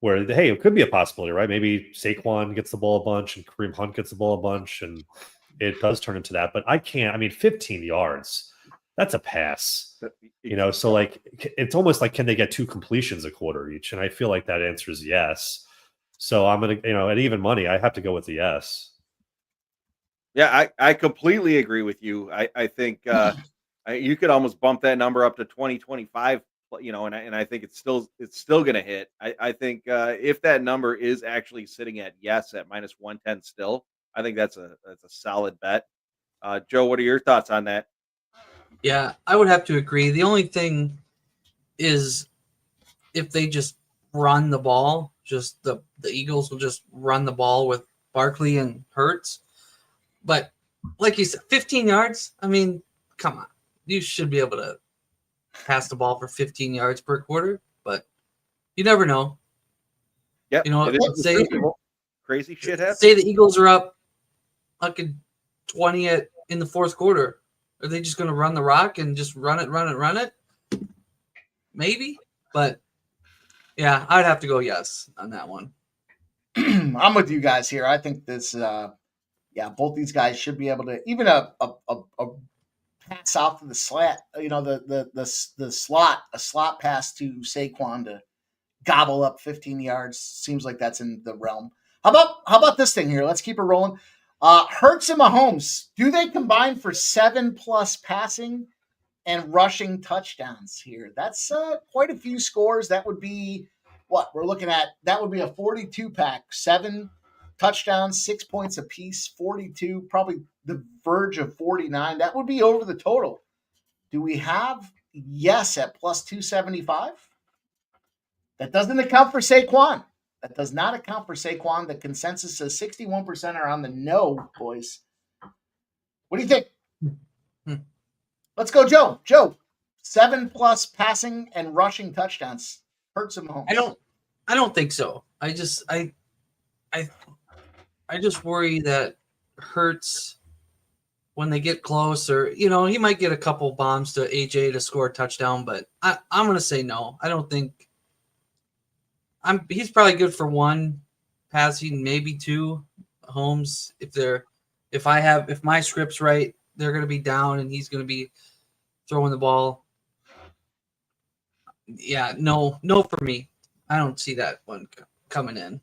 where hey, it could be a possibility, right? Maybe Saquon gets the ball a bunch and Kareem Hunt gets the ball a bunch, and it does turn into that. But I can't. I mean, 15 yards. That's a pass, so like, it's almost like, can they get 2 completions a quarter each? And I feel like that answer is yes. So I'm going to, at even money, I have to go with the yes. Yeah, I completely agree with you. I think you could almost bump that number up to 20, 25, and I think it's still going to hit. I think if that number is actually sitting at yes at minus 110 still, I think that's a solid bet. Joe, what are your thoughts on that? Yeah, I would have to agree. The only thing is if they just run the ball, just the Eagles will just run the ball with Barkley and Hurts. But like you said, 15 yards, I mean, come on. You should be able to pass the ball for 15 yards per quarter, but you never know. Yeah, say crazy shit happens. Say the Eagles are up like 20 in the fourth quarter. Are they just going to run the rock and just run it? Maybe, but yeah, I'd have to go yes on that one. I'm with you guys here. I think this, both these guys should be able to, even a pass off to the slant, the slot, a slot pass to Saquon to gobble up 15 yards. Seems like that's in the realm. How about this thing here? Let's keep it rolling. Hurts and Mahomes, do they combine for 7+ passing and rushing touchdowns here? That's quite a few scores. That would be what we're looking at. That would be a 42 pack, 7 touchdowns, 6 points apiece, 42, probably the verge of 49. That would be over the total. Do we have yes at plus 275? That doesn't account for Saquon. That does not account for Saquon. The consensus says 61% are on the no, boys. What do you think? Let's go, Joe. Joe, 7+ passing and rushing touchdowns. Hurts and Mahomes. I don't think so. I just worry that Hurts, when they get close, or he might get a couple bombs to AJ to score a touchdown, but I'm gonna say no. I don't think. He's probably good for 1 passing, maybe 2. Holmes, if my script's right, they're gonna be down and he's gonna be throwing the ball. Yeah, no for me. I don't see that one coming in.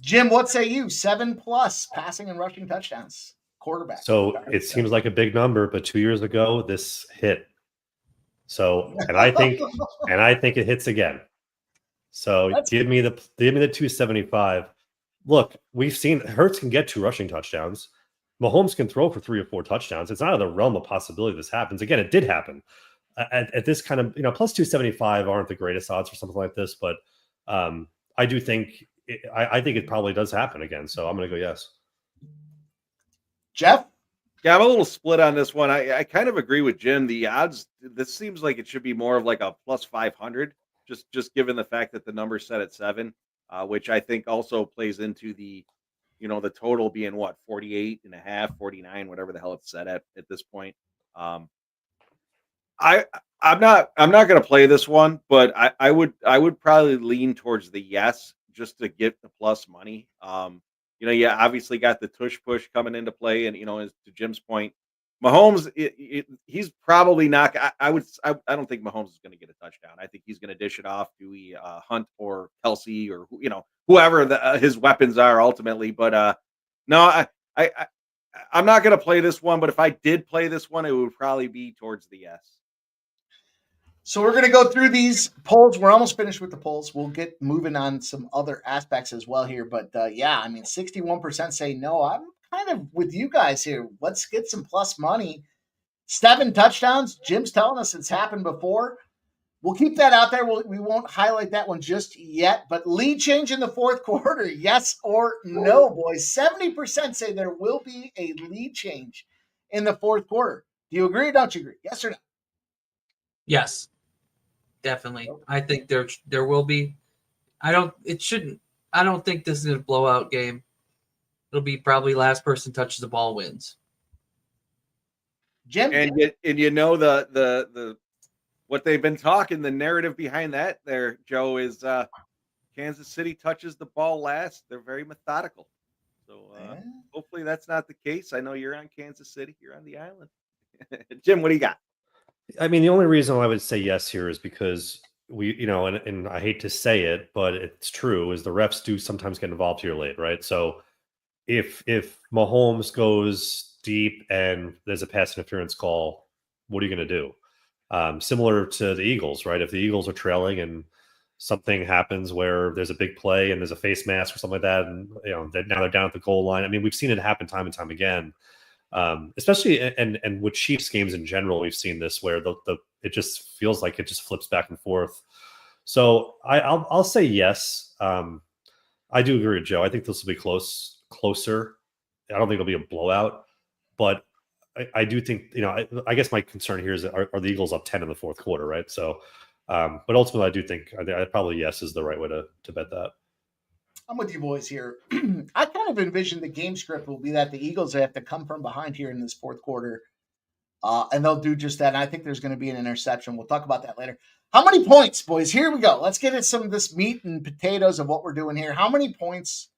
Jim, what say you? 7+ passing and rushing touchdowns. Quarterback. So it seems like a big number, but 2 years ago this hit. So and I think it hits again. So give me the 275. Look, we've seen Hurts can get 2 rushing touchdowns. Mahomes can throw for 3 or 4 touchdowns. It's not out of the realm of possibility this happens. Again, it did happen. At this kind of, plus 275 aren't the greatest odds for something like this, but I do think I think it probably does happen again. So I'm going to go yes. Jeff? Yeah, I'm a little split on this one. I kind of agree with Jim. The odds, this seems like it should be more of like a plus 500, just given the fact that the number's set at 7, which I think also plays into the, the total being what, 48 and a half, 49, whatever the hell it's set at this point. I'm not going to play this one, but I would probably lean towards the yes, just to get the plus money. You obviously got the tush push coming into play, and as to Jim's point, Mahomes, he's probably not. I don't think Mahomes is going to get a touchdown. I think he's going to dish it off to Hunt or Kelsey or whoever his weapons are ultimately. But no, I'm not going to play this one. But if I did play this one, it would probably be towards the yes. So we're going to go through these polls. We're almost finished with the polls. We'll get moving on some other aspects as well here. But 61% say no. I'm kind of with you guys here. Let's get some plus money. 7 touchdowns. Jim's telling us it's happened before. We'll keep that out there. We won't highlight that one just yet. But lead change in the fourth quarter, yes or no, boys? 70% say there will be a lead change in the fourth quarter. Do you agree or don't you agree? Yes or no? Yes, definitely. I think there will be. I don't think this is a blowout game. It'll be probably last person touches the ball wins. Jim, and the what they've been talking, the narrative behind that there, Joe, is Kansas City touches the ball last. They're very methodical. So hopefully that's not the case. I know you're on Kansas City. You're on the island. Jim, what do you got? I mean, the only reason I would say yes here is because we, and I hate to say it, but it's true, is the refs do sometimes get involved here late, right? So if Mahomes goes deep and there's a pass interference call, what are you going to do? Similar to the Eagles, right? If the Eagles are trailing and something happens where there's a big play and there's a face mask or something like that, and now they're down at the goal line. I mean, we've seen it happen time and time again. Especially and with Chiefs games in general, we've seen this where it just feels like it just flips back and forth. So I'll say yes. I do agree with Joe. I think this will be closer. I don't think it'll be a blowout, but I do think I guess my concern here is are the Eagles up 10 in the fourth quarter, right? So, but ultimately, I do think I probably yes is the right way to bet that. I'm with you boys here. I kind of envision the game script will be that the Eagles have to come from behind here in this fourth quarter, and they'll do just that. And I think there's going to be an interception. We'll talk about that later. How many points, boys? Here we go. Let's get into some of this meat and potatoes of what we're doing here. How many points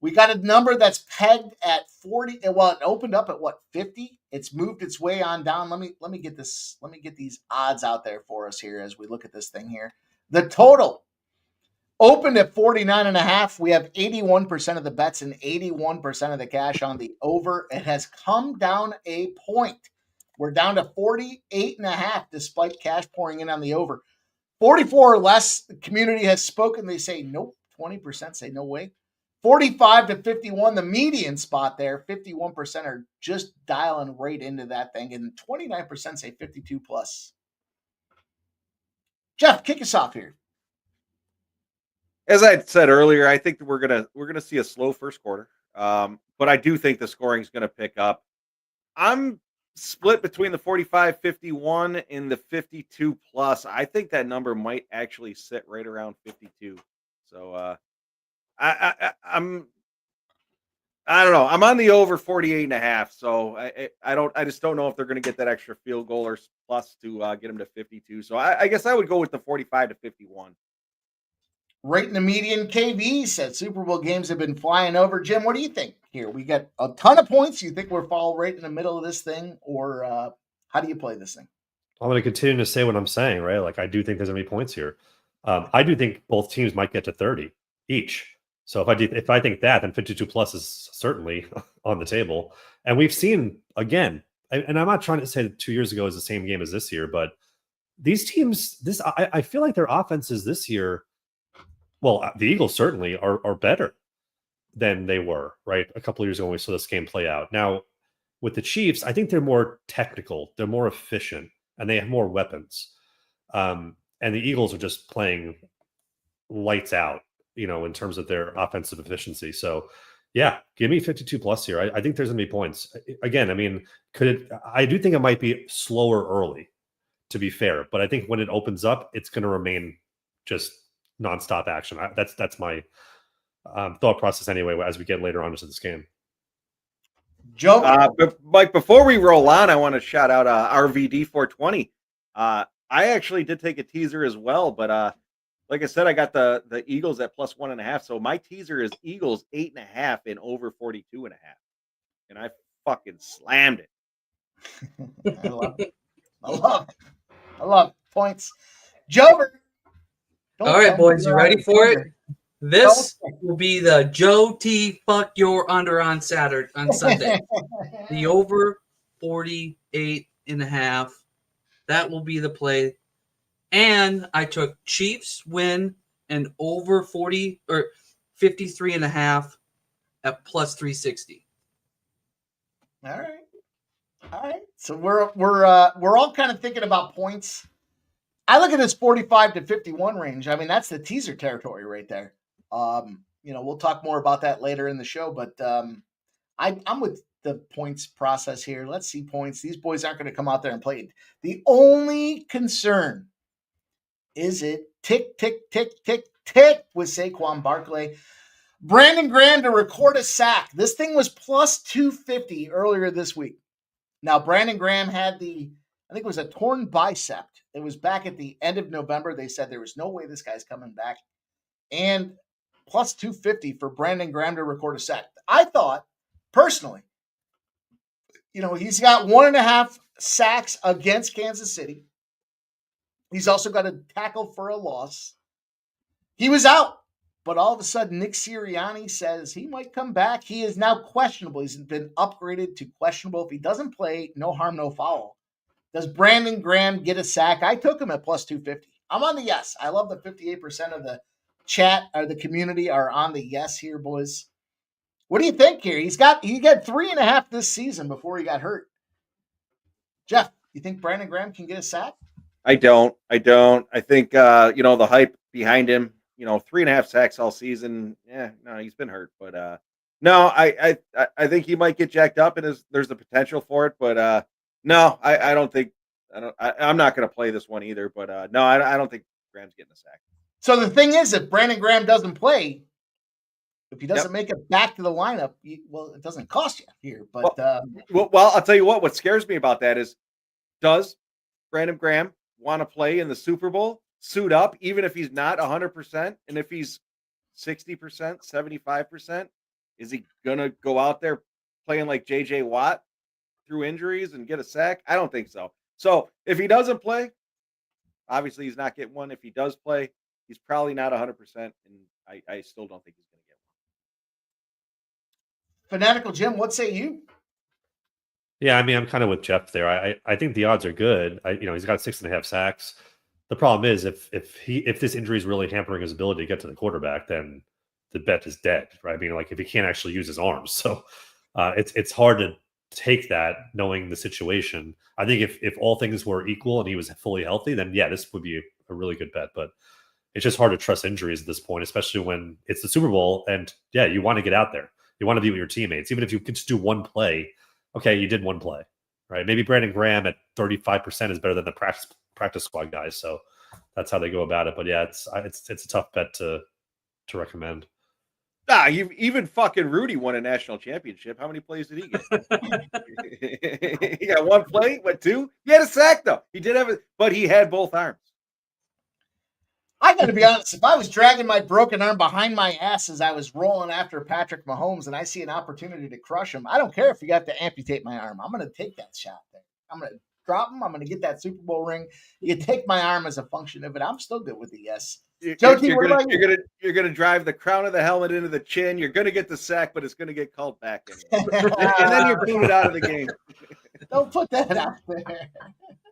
We got a number that's pegged at 40. Well, it opened up at what, 50? It's moved its way on down. Let me get this. Let me get these odds out there for us here as we look at this thing here. The total opened at 49.5. We have 81% of the bets and 81% of the cash on the over. It has come down a point. We're down to 48.5 despite cash pouring in on the over. 44 or less, the community has spoken. They say nope. 20% say no way. 45 to 51, the median spot there. 51% are just dialing right into that thing, and 29% say 52 plus. Jeff, kick us off here. As I said earlier, I think that we're gonna see a slow first quarter, but I do think the scoring is gonna pick up. I'm split between the 45-51 and the 52 plus. I think that number might actually sit right around 52. So I don't know. I'm on the over 48.5. So I just don't know if they're going to get that extra field goal or plus to get them to 52. So I guess I would go with the 45 to 51. Right in the median, KV said Super Bowl games have been flying over. Jim, what do you think here? We got a ton of points. You think we're fall right in the middle of this thing, or how do you play this thing? I'm going to continue to say what I'm saying, right? Like, I do think there's going to be points here. I do think both teams might get to 30 each. So if I think that, then 52 plus is certainly on the table. And we've seen, again, and I'm not trying to say that 2 years ago is the same game as this year, but these teams, I feel like their offenses this year, well, the Eagles certainly are better than they were, right? A couple of years ago when we saw this game play out. Now, with the Chiefs, I think they're more technical, they're more efficient, and they have more weapons. And the Eagles are just playing lights out, in terms of their offensive efficiency. So, yeah, give me 52 plus here. I think there's going to be points. Again, I mean, I do think it might be slower early, to be fair. But I think when it opens up, it's going to remain just nonstop action. That's my thought process anyway, as we get later on into this game. Joe? But Mike, before we roll on, I want to shout out RVD 420. I actually did take a teaser as well, but like I said, I got the Eagles at plus 1.5. So my teaser is Eagles 8.5 and over 42.5. And I fucking slammed it. I love it. I love it. Points. Jover. All right, boys, you ready for it? This will be the Joe T. Fuck Your Under on Sunday. The over 48.5. That will be the play. And I took Chiefs win and over 40 or 53.5 at plus 360. All right. So we're all kind of thinking about points. I look at this 45 to 51 range. I mean, that's the teaser territory right there. We'll talk more about that later in the show, but I'm with the points process here. Let's see points. These boys aren't going to come out there and play. The only concern is it tick, tick, tick, tick, tick with Saquon Barkley. Brandon Graham to record a sack. This thing was plus 250 earlier this week. Now, Brandon Graham had I think it was a torn bicep. It was back at the end of November. They said there was no way this guy's coming back. And plus 250 for Brandon Graham to record a sack. I thought, personally, he's got 1.5 sacks against Kansas City. He's also got a tackle for a loss. He was out, but all of a sudden, Nick Sirianni says he might come back. He is now questionable. He's been upgraded to questionable. If he doesn't play, no harm, no foul. Does Brandon Graham get a sack? I took him at plus 250. I'm on the yes. I love the 58% of the chat or the community are on the yes here, boys. What do you think here? He got 3.5 this season before he got hurt. Jeff, you think Brandon Graham can get a sack? I don't. I think the hype behind him, 3.5 sacks all season. Yeah, no, he's been hurt, but no, I think he might get jacked up, and there's the potential for it, but no, I don't think. I'm not going to play this one either, but no, I don't think Graham's getting a sack. So the thing is, if Brandon Graham doesn't play, if he doesn't make it back to the lineup, it doesn't cost you here. But well, I'll tell you what scares me about that is, does Brandon Graham want to play in the Super Bowl, suit up, even if he's not 100%, and if he's 60%, 75%, Is he gonna go out there playing like JJ Watt through injuries and get a sack? I don't think so. So if he doesn't play, obviously he's not getting one. If he does play, he's probably not 100%, and I still don't think he's going to get one. Fanatical Jim, what say you? Yeah, I mean, I'm kind of with Jeff there. I think the odds are good. He's got 6.5 sacks. The problem is if this injury is really hampering his ability to get to the quarterback, then the bet is dead, right? I mean, like if he can't actually use his arms, so it's hard to take that knowing the situation. I think if all things were equal and he was fully healthy, then yeah, this would be a really good bet. But it's just hard to trust injuries at this point, especially when it's the Super Bowl and yeah, you want to get out there, you want to be with your teammates, even if you could just do one play. Okay, you did one play, right? Maybe Brandon Graham at 35% is better than the practice squad guys. So that's how they go about it. But yeah, it's a tough bet to recommend. Even fucking Rudy won a national championship. How many plays did he get? He got one play, what, two? He had a sack though. He did have it, but he had both arms. I got to be honest. If I was dragging my broken arm behind my ass as I was rolling after Patrick Mahomes and I see an opportunity to crush him, I don't care if you got to amputate my arm. I'm going to take that shot there. I'm going to drop him. I'm going to get that Super Bowl ring. You take my arm as a function of it. I'm still good with the yes. You're gonna drive the crown of the helmet into the chin. You're gonna get the sack, but it's gonna get called back, and then you're booted out of the game. Don't put that out there.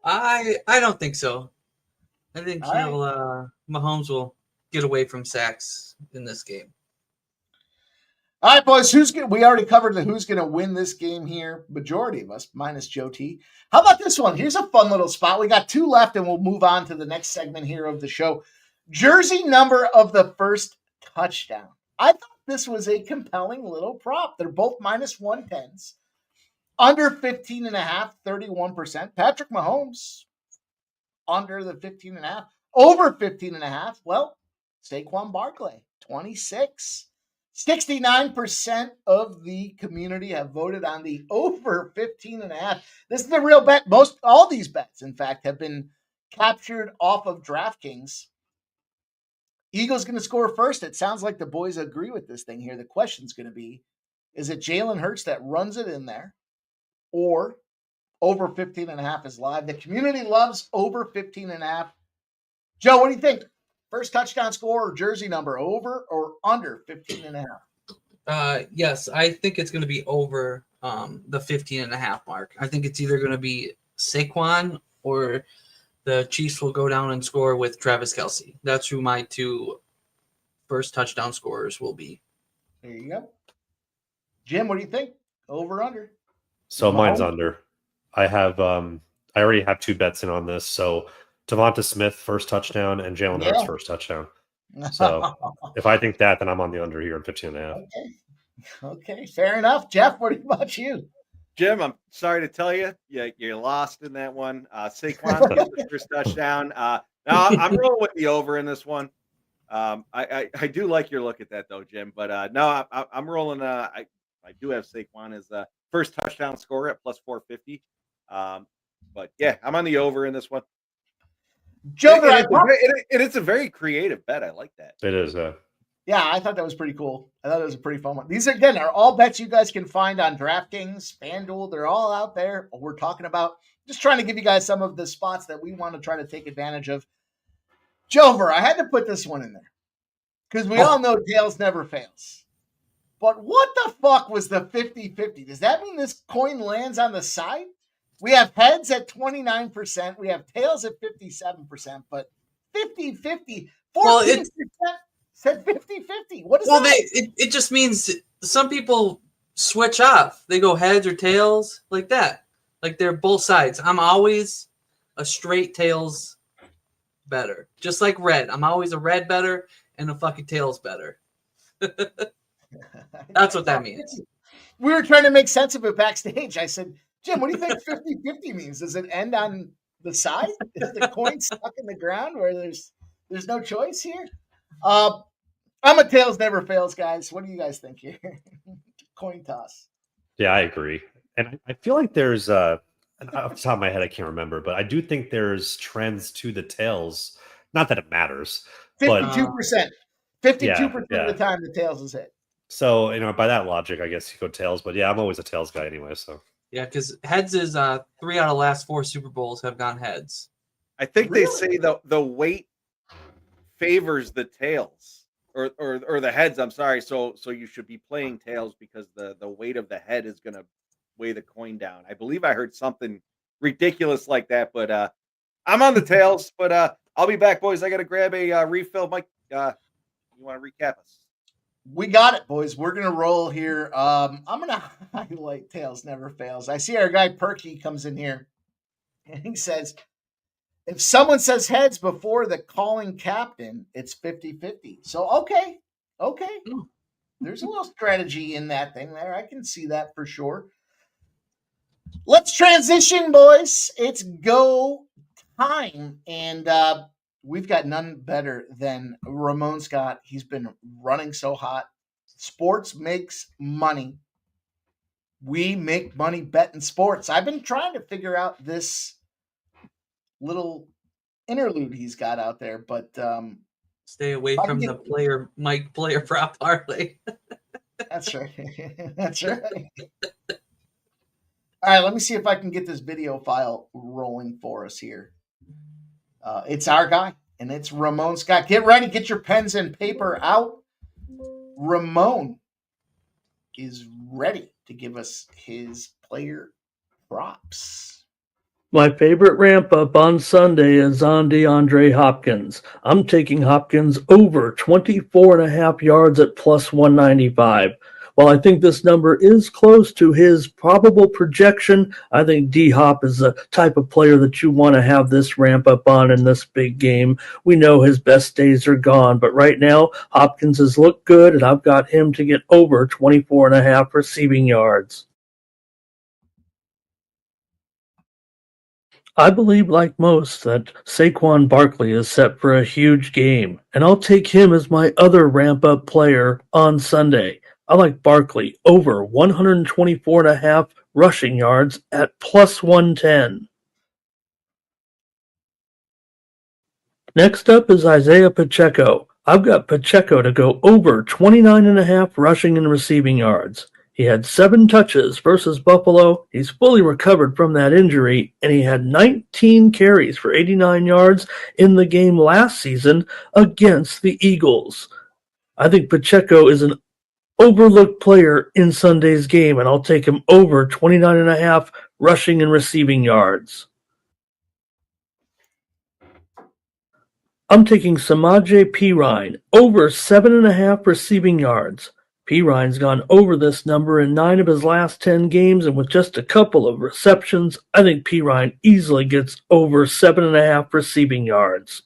I don't think so. I think Mahomes will get away from sacks in this game. All right, boys. We already covered who's going to win this game here. Majority of us, minus Joe T. How about this one? Here's a fun little spot. We got two left, and we'll move on to the next segment here of the show. Jersey number of the first touchdown. I thought this was a compelling little prop. They're both minus 110s. Under 15.5, 31%. Patrick Mahomes, under the 15.5. Over 15.5, well, Saquon Barkley, 26. 69% of the community have voted on the over 15.5. This is the real bet. All these bets, in fact, have been captured off of DraftKings. Eagles going to score first. It sounds like the boys agree with this thing here. The question's going to be, is it Jalen Hurts that runs it in there, or over 15.5 is live? The community loves over 15.5. Joe, what do you think? First touchdown score or jersey number, over or under 15.5? Yes, I think it's going to be over the 15.5 mark. I think it's either going to be Saquon or the Chiefs will go down and score with Travis Kelce. That's who my two first touchdown scorers will be. There you go. Jim, what do you think? Over, under? So mine's under. I already have two bets in on this. So Devonta Smith first touchdown and Jalen Hurts first touchdown. So if I think that, then I'm on the under here at 15.5. Okay, fair enough. Jeff, what about you? Jim, I'm sorry to tell you, you're lost in that one. Saquon first touchdown. No, I'm rolling with the over in this one. I do like your look at that though, Jim. But no, I'm rolling. I do have Saquon as first touchdown scorer at plus 450. But yeah, I'm on the over in this one. Joker, it's a very creative bet. I like that. It is. Yeah, I thought that was pretty cool. I thought it was a pretty fun one. These, again, are all bets you guys can find on DraftKings, FanDuel. They're all out there. We're talking about just trying to give you guys some of the spots that we want to try to take advantage of. Jover, I had to put this one in there because we all know tails never fails. But what the fuck was the 50-50? Does that mean this coin lands on the side? We have heads at 29%. We have tails at 57%, but 50-50, 14%. Said 50-50. What is that? It just means some people switch off. They go heads or tails like that. Like they're both sides. I'm always a straight tails better. Just like red. I'm always a red better and a fucking tails better. That's what that means. We were trying to make sense of it backstage. I said, Jim, what do you think 50-50 means? Does it end on the side? Is the coin stuck in the ground where there's no choice here? I'm a tails never fails, guys. What do you guys think here? Coin toss. Yeah, I agree. And I feel like there's off the top of my head, I can't remember, but I do think there's trends to the tails. Not that it matters. 52%. 52% of the time the tails is hit. So, by that logic, I guess you go tails. But yeah, I'm always a tails guy anyway. So Yeah, because heads is 3 out of the last 4 Super Bowls have gone heads. I think they Really? say the weight favors the tails or the heads. I'm sorry. So you should be playing tails because the weight of the head is going to weigh the coin down. I believe I heard something ridiculous like that. But I'm on the tails. But I'll be back, boys. I got to grab a refill. Mike, you want to recap us? We got it, boys. We're gonna roll here. I'm gonna highlight tails never fails. I see our guy Perky comes in here, and he says, if someone says heads before the calling captain, it's 50-50. So okay. There's a little strategy in that thing there. I can see that for sure. Let's transition, boys. It's go time, and we've got none better than Ramon Scott. He's been running so hot. Sports makes money. We make money betting sports. I've been trying to figure out this little interlude he's got out there, but Stay away from the player prop parlay. that's right. That's right. All right, let me see if I can get this video file rolling for us here. It's our guy, and it's Ramon Scott. Get ready, get your pens and paper out. Ramon is ready to give us his player props. My favorite ramp up on Sunday is on DeAndre Hopkins. I'm taking Hopkins over 24.5 yards at plus 195. While I think this number is close to his probable projection, I think D-Hop is the type of player that you want to have this ramp up on in this big game. We know his best days are gone, but right now, Hopkins has looked good, and I've got him to get over 24.5 receiving yards. I believe, like most, that Saquon Barkley is set for a huge game, and I'll take him as my other ramp-up player on Sunday. I like Barkley over 124.5 rushing yards at plus 110. Next up is Isaiah Pacheco. I've got Pacheco to go over 29.5 rushing and receiving yards. He had 7 touches versus Buffalo. He's fully recovered from that injury, and he had 19 carries for 89 yards in the game last season against the Eagles. I think Pacheco is an overlooked player in Sunday's game, and I'll take him over 29.5 rushing and receiving yards. I'm taking Samaje Perine over 7.5 receiving yards. Perine's gone over this number in 9 of his last 10 games, and with just a couple of receptions, I think Perine easily gets over 7.5 receiving yards.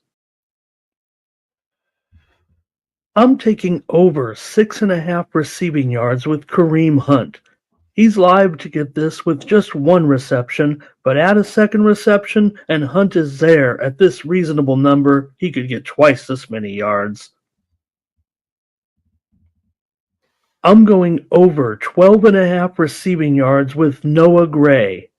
I'm taking over 6.5 receiving yards with Kareem Hunt. He's live to get this with just 1 reception, but add a second reception and Hunt is there at this reasonable number. He could get twice this many yards. I'm going over 12.5 receiving yards with Noah Gray.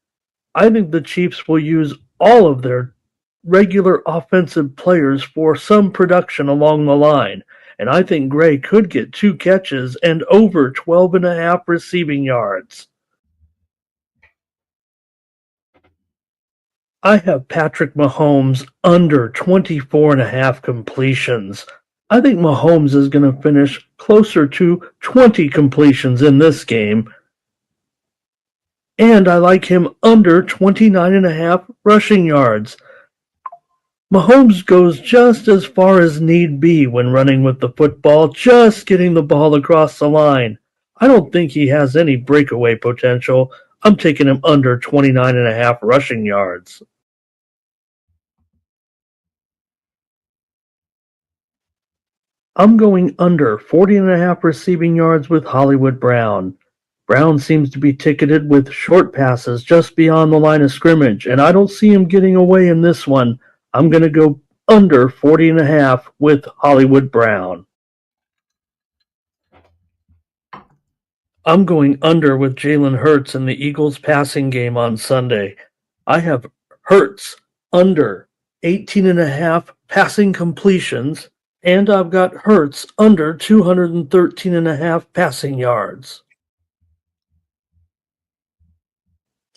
I think the Chiefs will use all of their regular offensive players for some production along the line, and I think Gray could get 2 catches and over 12.5 receiving yards. I have Patrick Mahomes under 24.5 completions. I think Mahomes is going to finish closer to 20 completions in this game. And I like him under 29.5 rushing yards. Mahomes goes just as far as need be when running with the football, just getting the ball across the line. I don't think he has any breakaway potential. I'm taking him under 29.5 rushing yards. I'm going under 40.5 receiving yards with Hollywood Brown. Brown seems to be ticketed with short passes just beyond the line of scrimmage, and I don't see him getting away in this one. I'm going to go under 40.5 with Hollywood Brown. I'm going under with Jalen Hurts in the Eagles passing game on Sunday. I have Hurts under 18.5 passing completions And I've got Hurts under 213.5 passing yards.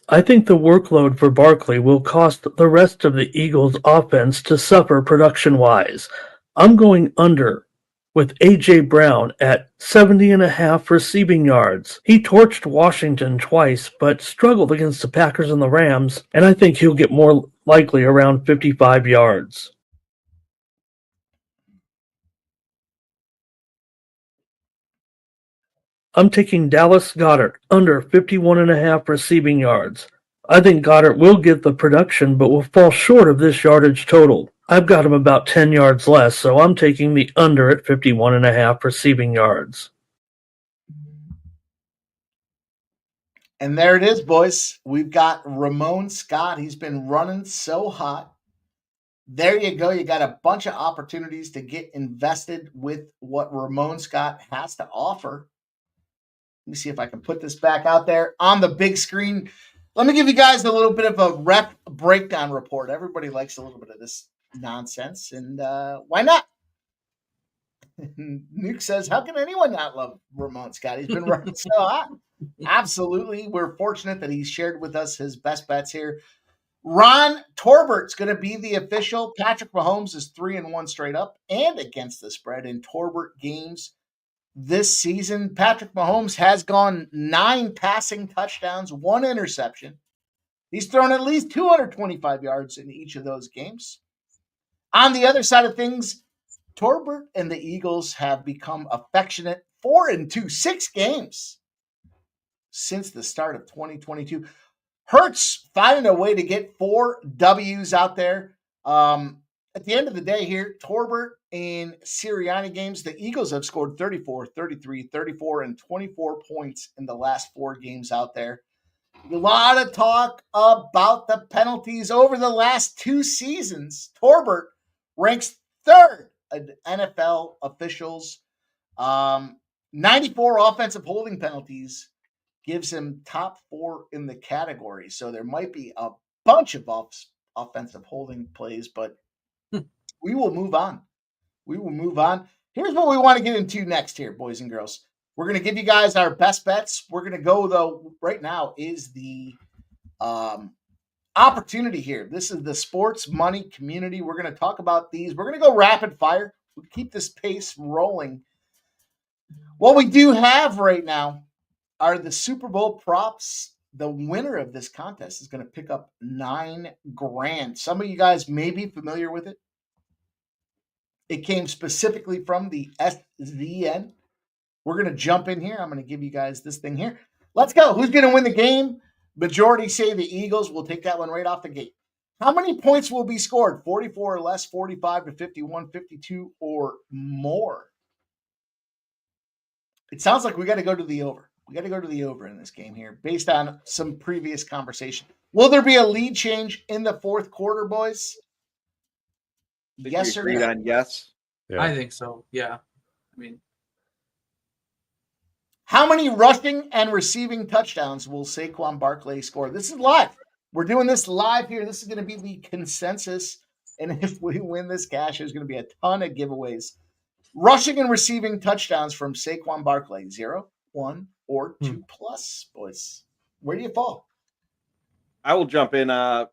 I think the workload for Barkley will cause the rest of the Eagles' offense to suffer production-wise. I'm going under with A.J. Brown at 70.5 receiving yards. He torched Washington twice, but struggled against the Packers and the Rams, and I think he'll get more likely around 55 yards. I'm taking Dallas Goedert under 51.5 receiving yards. I think Goddard will get the production, but will fall short of this yardage total. I've got him about 10 yards less, so I'm taking the under at 51.5 receiving yards. And there it is, boys. We've got Ramon Scott. He's been running so hot. There you go. You got a bunch of opportunities to get invested with what Ramon Scott has to offer. Let me see if I can put this back out there on the big screen. Let me give you guys a little bit of a rep breakdown report. Everybody likes a little bit of this nonsense, and why not? Nuke says, how can anyone not love Ramon Scott? He's been running so hot. Absolutely. We're fortunate that he's shared with us his best bets here. Ron Torbert's going to be the official. Patrick Mahomes is 3-1 straight up and against the spread in Torbert games this season. Patrick Mahomes has gone 9 passing touchdowns, 1 interception. He's thrown at least 225 yards in each of those games. On the other side of things, Torbert and the Eagles have become affectionate 4-2, 6 games since the start of 2022. Hurts finding a way to get 4 W's out there. At the end of the day here, Torbert and Sirianni games, the Eagles have scored 34, 33, 34, and 24 points in the last 4 games out there. A lot of talk about the penalties over the last 2 seasons. Torbert ranks 3rd in NFL officials. 94 offensive holding penalties gives him top 4 in the category. So there might be a bunch of offensive holding plays, but we will move on. We will move on. Here's what we want to get into next here, boys and girls. We're going to give you guys our best bets. We're going to go, though, right now is the opportunity here. This is the sports money community. We're going to talk about these. We're going to go rapid fire. We'll keep this pace rolling. What we do have right now are the Super Bowl props. The winner of this contest is going to pick up $9,000. Some of you guys may be familiar with it. It came specifically from the SZN. We're going to jump in here. I'm going to give you guys this thing here. Let's go. Who's going to win the game? Majority say the Eagles. We'll take that one right off the gate. How many points will be scored? 44 or less, 45 to 51, 52 or more. It sounds like we got to go to the over. We got to go to the over in this game here based on some previous conversation. Will there be a lead change in the 4th quarter, boys? Yes or no? On yes. Yeah. I think so. Yeah. I mean, how many rushing and receiving touchdowns will Saquon Barkley score? This is live. We're doing this live here. This is going to be the consensus. And if we win this cash, there's going to be a ton of giveaways. Rushing and receiving touchdowns from Saquon Barkley, 0, 1, or 2 plus, boys. Where do you fall? I will jump in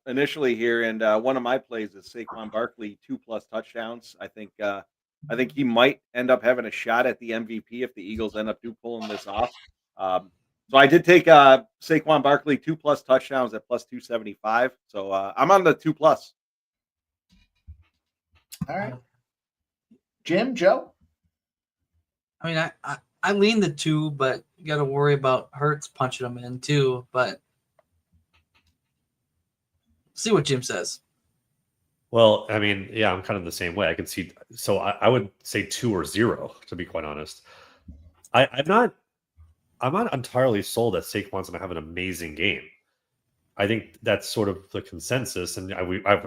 initially here, and one of my plays is Saquon Barkley 2+ touchdowns. I think he might end up having a shot at the MVP if the Eagles end up pulling this off. So I did take Saquon Barkley 2+ touchdowns at +275. So I'm on the 2+. All right, Jim, Joe. I mean, I lean the 2, but you got to worry about Hurts punching them in too. But see what Jim says. Well, I mean, yeah, I'm kind of the same way. I can see. So I would say 2 or 0, to be quite honest. I'm not entirely sold that Saquon's going to have an amazing game. I think that's sort of the consensus, and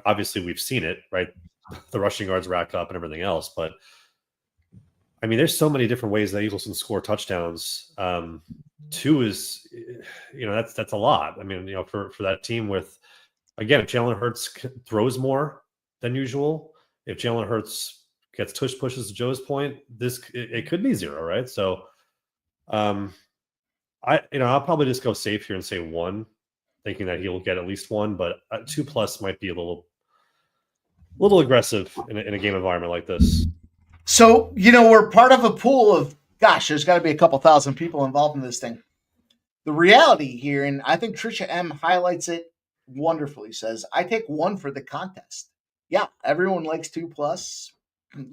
obviously we've seen it, right? The rushing yards rack up and everything else, but I mean, there's so many different ways that Eagles can score touchdowns. 2 is, that's a lot. I mean, for that team with, again, if Jalen Hurts throws more than usual, if Jalen Hurts gets tush pushes to Joe's point, it could be 0, right? So, I'll probably just go safe here and say 1, thinking that he'll get at least 1, but 2+ might be a little aggressive in a game environment like this. So, we're part of a pool of, gosh, there's got to be a couple thousand people involved in this thing. The reality here, and I think Trisha M highlights it wonderfully, says, I take 1 for the contest. Yeah, everyone likes 2+.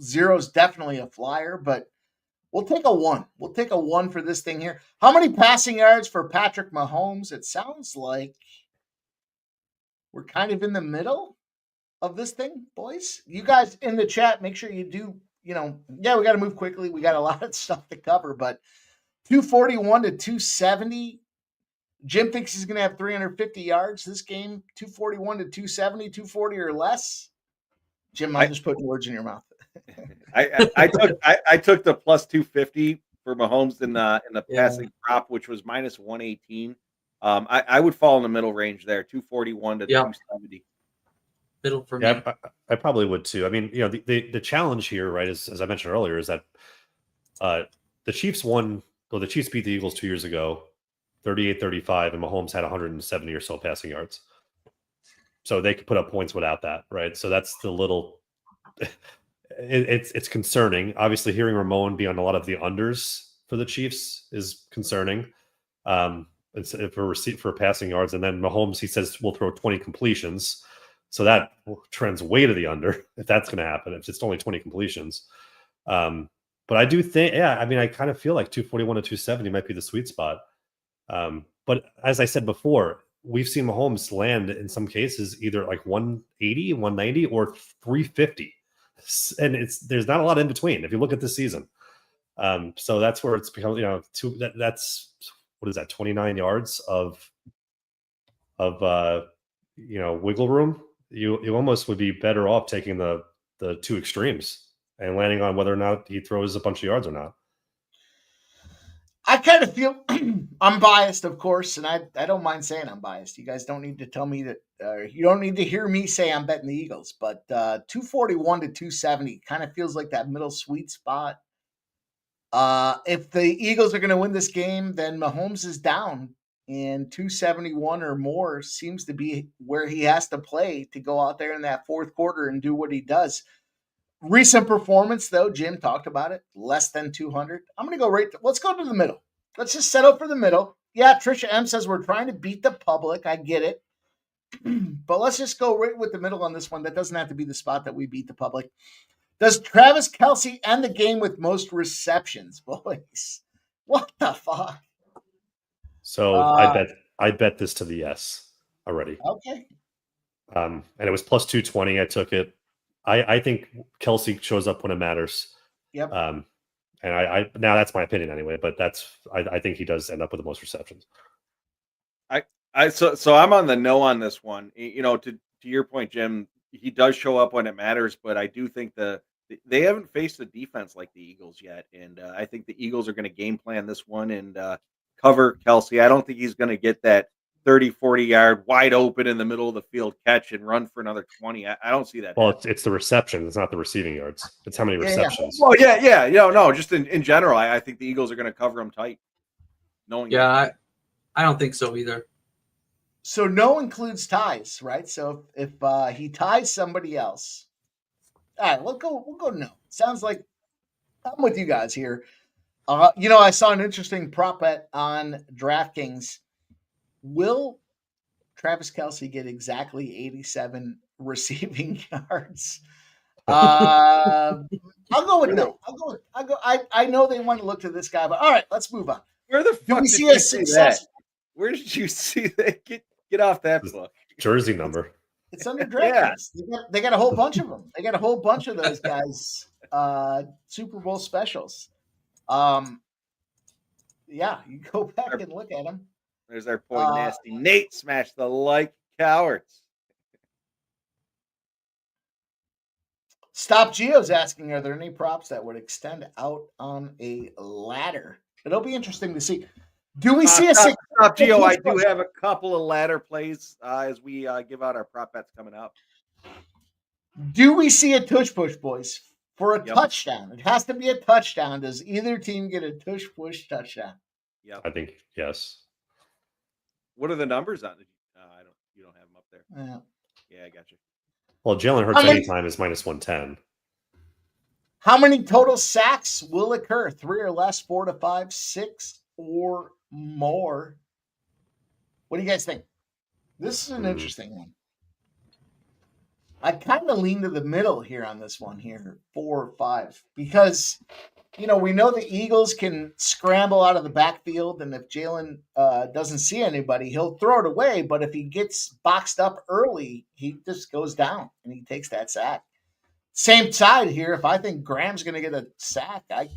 0 is definitely a flyer, but we'll take a 1. We'll take a 1 for this thing here. How many passing yards for Patrick Mahomes? It sounds like we're kind of in the middle of this thing, boys. You guys in the chat, make sure you do, we got to move quickly. We got a lot of stuff to cover, but 241 to 270. Jim thinks he's going to have 350 yards this game. 241 to 270, 240 or less. Jim, I'm just putting words in your mouth. I took the plus 250 for Mahomes in the passing prop, which was minus 118. I would fall in the middle range there, 241 to 270. Middle for me. I probably would too. I mean, the challenge here, right, is, as I mentioned earlier, is that the Chiefs the Chiefs beat the Eagles 2 years ago, 38-35, and Mahomes had 170 or so passing yards. So they could put up points without that, right? So that's the little it's concerning. Obviously, hearing Ramon be on a lot of the unders for the Chiefs is concerning. For passing yards, and then Mahomes, he says, we'll throw 20 completions. So that trends way to the under if that's going to happen, if it's only 20 completions. But I do think, I kind of feel like 241 to 270 might be the sweet spot. But as I said before, we've seen Mahomes land in some cases either like 180, 190, or 350. And there's not a lot in between if you look at this season. So that's where it's become, that's what is that, 29 yards of wiggle room. You almost would be better off taking the two extremes and landing on whether or not he throws a bunch of yards or not. I kind of feel I'm biased, of course, and I don't mind saying I'm biased. You guys don't need to tell me that. You don't need to hear me say I'm betting the Eagles, but 241 to 270 kind of feels like that middle sweet spot. If the Eagles are going to win this game, then Mahomes is down, and 271 or more seems to be where he has to play to go out there in that fourth quarter and do what he does. Recent performance, though, Jim talked about it, less than 200. I'm going to go let's go to the middle. Let's just settle for the middle. Yeah, Trisha M says we're trying to beat the public. I get it. But let's just go right with the middle on this one. That doesn't have to be the spot that we beat the public. Does Travis Kelce end the game with most receptions, boys? What the fuck? So I bet this to the yes already. Okay. And it was plus 220. I took it. I think Kelce shows up when it matters. Yep. And I now that's my opinion anyway, but I think he does end up with the most receptions. So I'm on the no on this one. To your point, Jim, he does show up when it matters, but I do think they haven't faced a defense like the Eagles yet, and I think the Eagles are going to game plan this one and cover Kelce. I don't think he's going to get that 30, 40-yard wide open in the middle of the field catch and run for another 20. I don't see that. Well, it's the reception. It's not the receiving yards. It's how many receptions. Well, yeah. No, just in general, I think the Eagles are going to cover him tight. I don't think so either. So no includes ties, right? So if he ties somebody else, all right, we'll go no. Sounds like I'm with you guys here. I saw an interesting prop bet on DraftKings. Will Travis Kelce get exactly 87 receiving yards? I'll go with no. I know they want to look to this guy, but all right, let's move on. Where the fuck did you see that? Where did you see that? Get off that book. Jersey number. It's under DraftKings. They got a whole bunch of them. They got a whole bunch of those guys. Super Bowl specials. You go back and look at them. There's our point, nasty Nate. Smash the like, cowards. Stop Geo's asking, are there any props that would extend out on a ladder? It'll be interesting to see. Do we see Stop Geo? I do have a couple of ladder plays as we give out our prop bets coming up. Do we see a tush push, boys, for a Yep. touchdown. It has to be a touchdown. Does either team get a tush-push touchdown? Yep. I think yes. What are the numbers on it? You don't have them up there. Yeah. Yeah, I got you. Well, Jalen Hurts How many- anytime is -110. How many total sacks will occur? 3 or less, 4 to 5, 6 or more? What do you guys think? This is an interesting one. I kind of lean to the middle here on this one here, 4 or 5, because we know the Eagles can scramble out of the backfield, and if Jalen doesn't see anybody, he'll throw it away. But if he gets boxed up early, he just goes down and he takes that sack. Same side here. If I think Graham's going to get a sack, I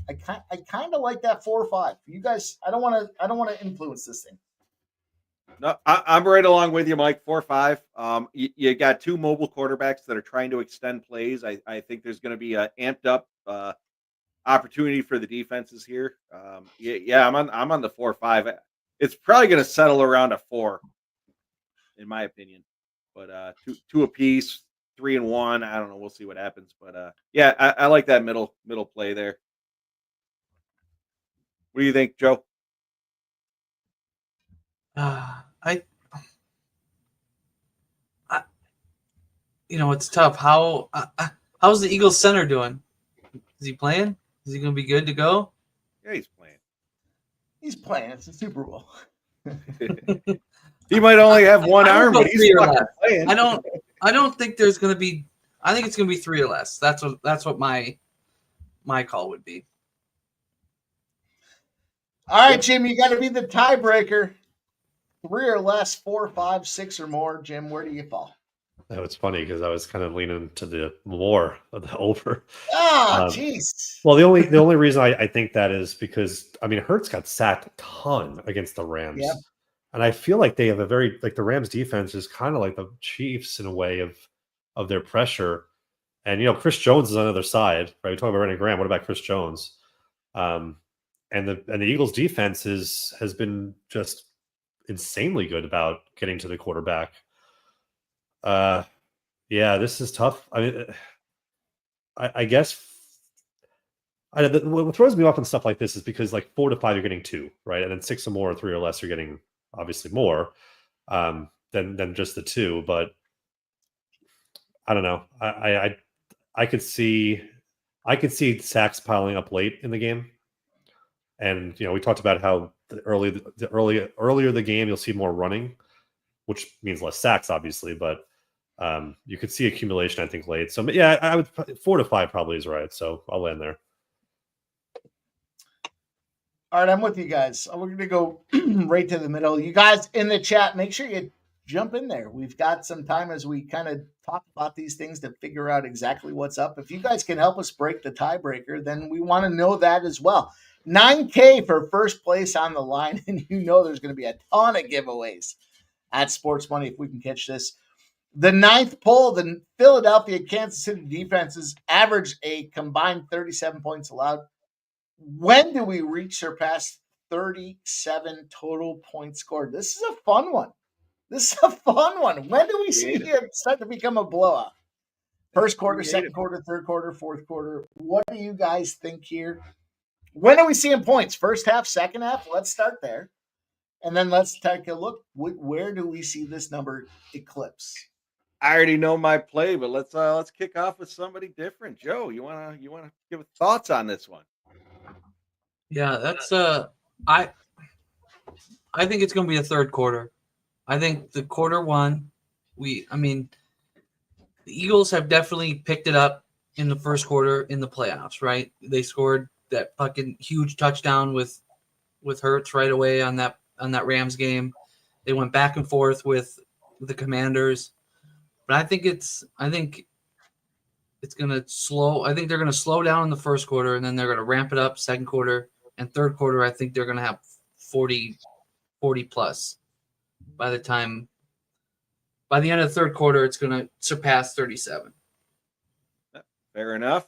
kind of like that 4 or 5. You guys, I don't want to influence this thing. No, I'm right along with you, Mike. 4-5. You got two mobile quarterbacks that are trying to extend plays. I think there's going to be a amped up opportunity for the defenses here. I'm on the 4-5. It's probably going to settle around a 4, in my opinion. But two apiece, 3 and 1. I don't know. We'll see what happens. But I like that middle play there. What do you think, Joe? It's tough. How's the Eagles center doing? Is he playing? Is he going to be good to go? Yeah, he's playing. He's playing. It's a Super Bowl. He might only have one arm, but he's fucking playing. I don't think there's going to be. I think it's going to be 3 or less. That's what my call would be. All right, Jim, you got to be the tiebreaker. 3 or less, 4, 5, 6 or more. Jim, where do you fall? That was funny because I was kind of leaning to the more of the over. Jeez. Well, the only reason I think that is because Hurts got sacked a ton against the Rams, Yep. and I feel like they have a very the Rams defense is kind of like the Chiefs in a way of their pressure. And Chris Jones is on the other side, right? We talk about Brandon Graham. What about Chris Jones? And the Eagles defense has been just insanely good about getting to the quarterback. This is tough. I guess what throws me off on stuff like this is because 4 to 5 you're getting 2, right, and then 6 or more, 3 or less you're getting obviously more than just the 2. But I don't know. I could see sacks piling up late in the game, and we talked about how earlier the game you'll see more running, which means less sacks, obviously, but you could see accumulation, I think, late. So yeah, I would 4 to 5 probably is right. So I'll land there. All right, I'm with you guys. We're going to go right to the middle. You guys in the chat, make sure you jump in there. We've got some time as we kind of talk about these things to figure out exactly what's up. If you guys can help us break the tiebreaker, then we want to know that as well. $9K for first place on the line, and there's going to be a ton of giveaways at Sports Money if we can catch this. The 9th poll, the Philadelphia Kansas City defenses averaged a combined 37 points allowed. When do we surpass 37 total points scored? This is a fun one. When do we see it start to become a blowout? First quarter, second quarter, third quarter, fourth quarter. What do you guys think here? When are we seeing points? First half, second half? Let's start there. And then let's take a look. Where do we see this number eclipse? I already know my play, but let's kick off with somebody different. Joe, you wanna give thoughts on this one? Yeah, that's I think it's going to be a third quarter. I think the quarter one, the Eagles have definitely picked it up in the first quarter in the playoffs, right? They scored that fucking huge touchdown with Hurts right away on that Rams game. They went back and forth with the Commanders. But I think it's going to slow. I think they're going to slow down in the first quarter, and then they're going to ramp it up second quarter and third quarter. I think they're going to have 40 plus by the end of the third quarter. It's going to surpass 37. Fair enough.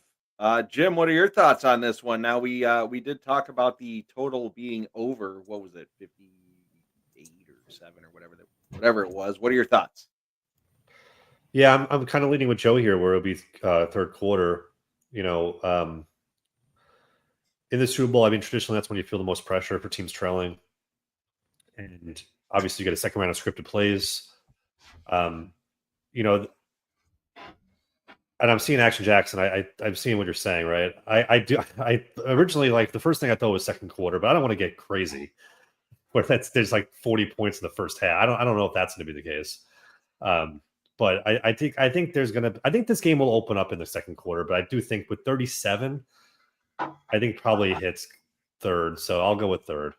Jim, what are your thoughts on this one? Now we did talk about the total being over. What was it, 58 or 7 or whatever it was? What are your thoughts? Yeah, I'm kind of leaning with Joe here, where it'll be third quarter. in the Super Bowl, I mean, traditionally that's when you feel the most pressure for teams trailing, and obviously you get a second round of scripted plays. You know, and I'm seeing Action Jackson. I'm seeing what you're saying, right? I originally, like, the first thing I thought was second quarter, but I don't want to get crazy where there's like 40 points in the first half. I don't know if that's going to be the case. But I think this game will open up in the second quarter, but I do think with 37, I think probably hits third. So I'll go with third.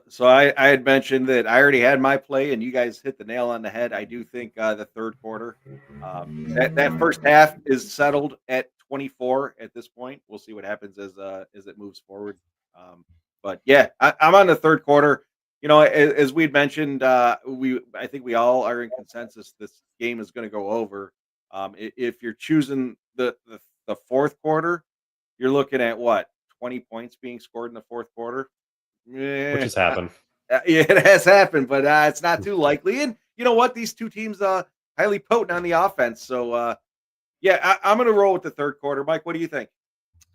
So I had mentioned that I already had my play, and you guys hit the nail on the head. I do think the third quarter, that first half is settled at 24 at this point. We'll see what happens as it moves forward. But yeah, I'm on the third quarter. As we'd mentioned, I think we all are in consensus. This game is going to go over. If you're choosing the fourth quarter, you're looking at what, 20 points being scored in the fourth quarter. Which has happened. Yeah, it has happened, but it's not too likely. And you know what? These two teams highly potent on the offense. So yeah, I'm going to roll with the third quarter. Mike, what do you think?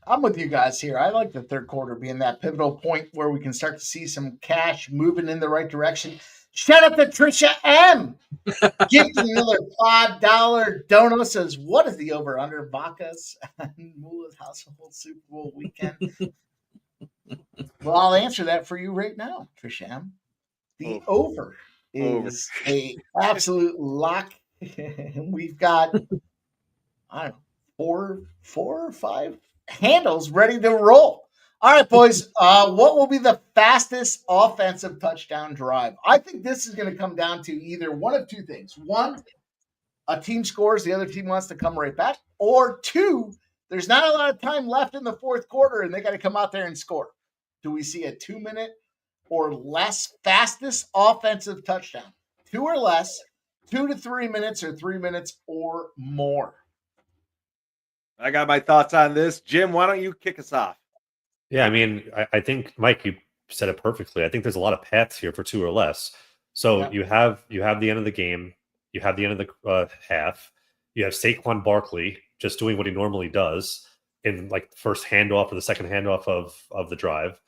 I'm with you guys here. I like the third quarter being that pivotal point where we can start to see some cash moving in the right direction. Shout out to Trisha M. Gives another $5 dono. Says, what is the over-under Vaca's and Mula's household Super Bowl weekend? Well, I'll answer that for you right now, Trisha M. The over is a absolute lock. We've got, I don't know, four or five handles ready to roll. All right, boys. What will be the fastest offensive touchdown drive? I think this is going to come down to either one of two things. One, a team scores, the other team wants to come right back. Or two, there's not a lot of time left in the fourth quarter, and they got to come out there and score. Do we see a 2-minute or less fastest offensive touchdown? 2 or less, 2 to 3 minutes, or 3 minutes or more? I got my thoughts on this. Jim, why don't you kick us off? Yeah, I mean, I think, Mike, you said it perfectly. I think there's a lot of paths here for 2 or less. So you have the end of the game, you have the end of the half, you have Saquon Barkley just doing what he normally does in like the first handoff or the second handoff of the drive.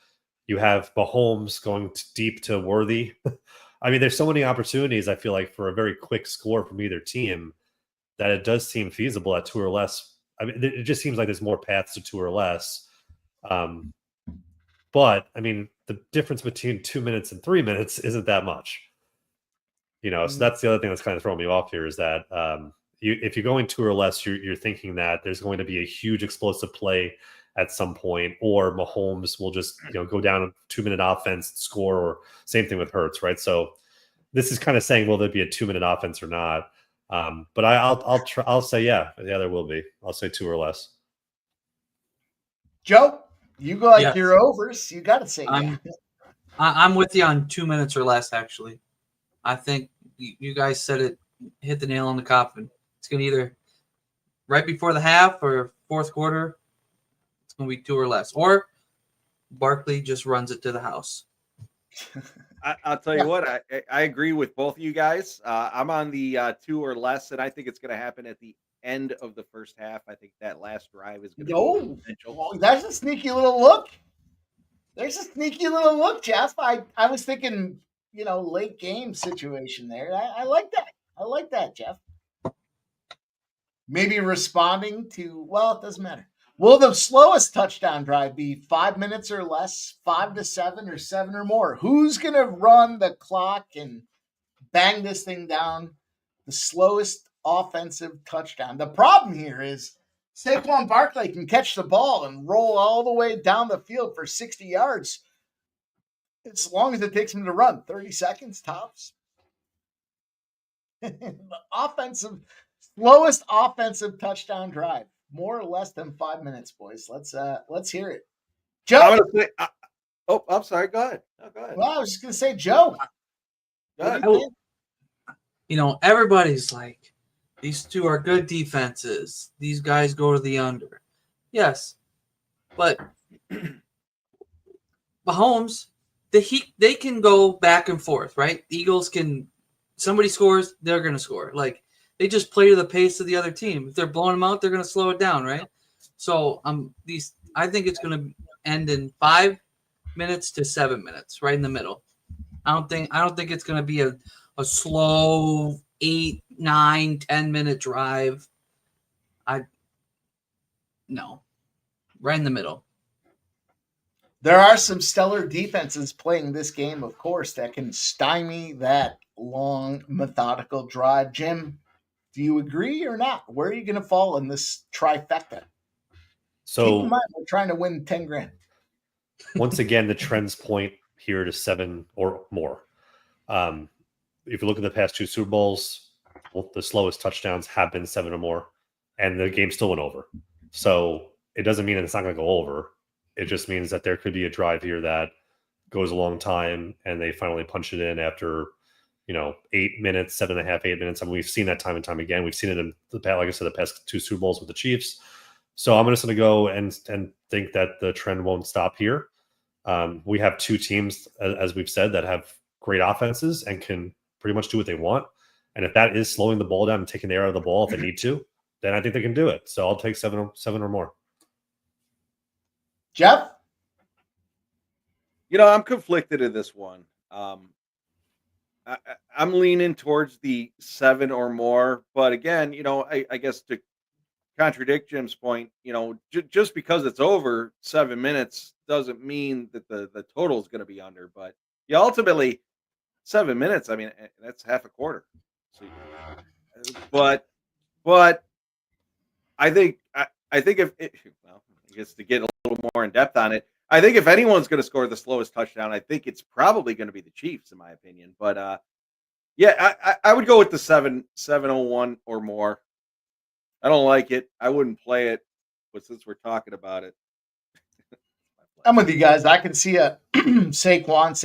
You have Mahomes going deep to Worthy. I mean, there's so many opportunities, I feel like, for a very quick score from either team that it does seem feasible at 2 or less. I mean, it just seems like there's more paths to 2 or less. But I mean, the difference between 2 minutes and 3 minutes isn't that much, So that's the other thing that's kind of throwing me off here is that if you're going 2 or less, you're thinking that there's going to be a huge explosive play at some point, or Mahomes will just go down a 2-minute offense, score, or same thing with Hurts, right? So this is kind of saying, will there be a 2-minute offense or not? But I'll say yeah, there will be. I'll say 2 or less. Joe, you go like your overs. You got to say I'm with you on 2 minutes or less. Actually, I think you guys said it, hit the nail on the coffin. It's going to either right before the half or fourth quarter. It's going to be 2 or less, or Barkley just runs it to the house. I'll tell you what, I agree with both of you guys. I'm on the 2 or less, and I think it's going to happen at the end of the first half. I think that last drive is going to be potential. Oh, that's a sneaky little look. There's a sneaky little look, Jeff. I was thinking, late game situation there. I like that. I like that, Jeff. Maybe responding to, it doesn't matter. Will the slowest touchdown drive be 5 minutes or less, 5 to 7, or 7 or more? Who's going to run the clock and bang this thing down? The slowest offensive touchdown. The problem here is Saquon Barkley can catch the ball and roll all the way down the field for 60 yards as long as it takes him to run. 30 seconds tops. The slowest offensive touchdown drive. More or less than 5 minutes, boys. Let's hear it. Joe. I'm sorry. Go ahead. No, go ahead. Well, I was just going to say, Joe. Everybody's like, these two are good defenses. These guys go to the under. Yes, but Mahomes, they can go back and forth, right? Eagles can. Somebody scores, they're going to score. Like, they just play to the pace of the other team. If they're blowing them out, they're going to slow it down, right? So I think it's going to end in 5 minutes to 7 minutes, right in the middle. I don't think it's going to be a slow 8, 9, 10-minute drive. No, right in the middle. There are some stellar defenses playing this game, of course, that can stymie that long, methodical drive. Jim, do you agree or not? Where are you going to fall in this trifecta? Keep in So mind, we're trying to win 10 grand. once again, the trends point here to 7 or more. If you look at the past 2 Super Bowls, the slowest touchdowns have been 7 or more, and the game still went over. So it doesn't mean that it's not going to go over. It just means that there could be a drive here that goes a long time, and they finally punch it in after, 8 minutes, 7.5, 8 minutes. I mean, we've seen that time and time again. We've seen it in the past, like I said, the past 2 Super Bowls with the Chiefs. So I'm just going to go and think that the trend won't stop here. We have 2 teams, as we've said, that have great offenses and can pretty much do what they want. And if that is slowing the ball down and taking the air out of the ball if they need to, then I think they can do it. So I'll take 7 or more. Jeff? I'm conflicted in this one. I'm leaning towards the 7 or more, but again, I guess to contradict Jim's point, just because it's over 7 minutes doesn't mean that the total is going to be under. But ultimately 7 minutes. I mean, that's half a quarter. So, but I think if I guess to get a little more in depth on it, I think if anyone's going to score the slowest touchdown, I think it's probably going to be the Chiefs, in my opinion. But I would go with the 701 or more. I don't like it. I wouldn't play it, but since we're talking about it, I'm with you guys. I can see a Saquon,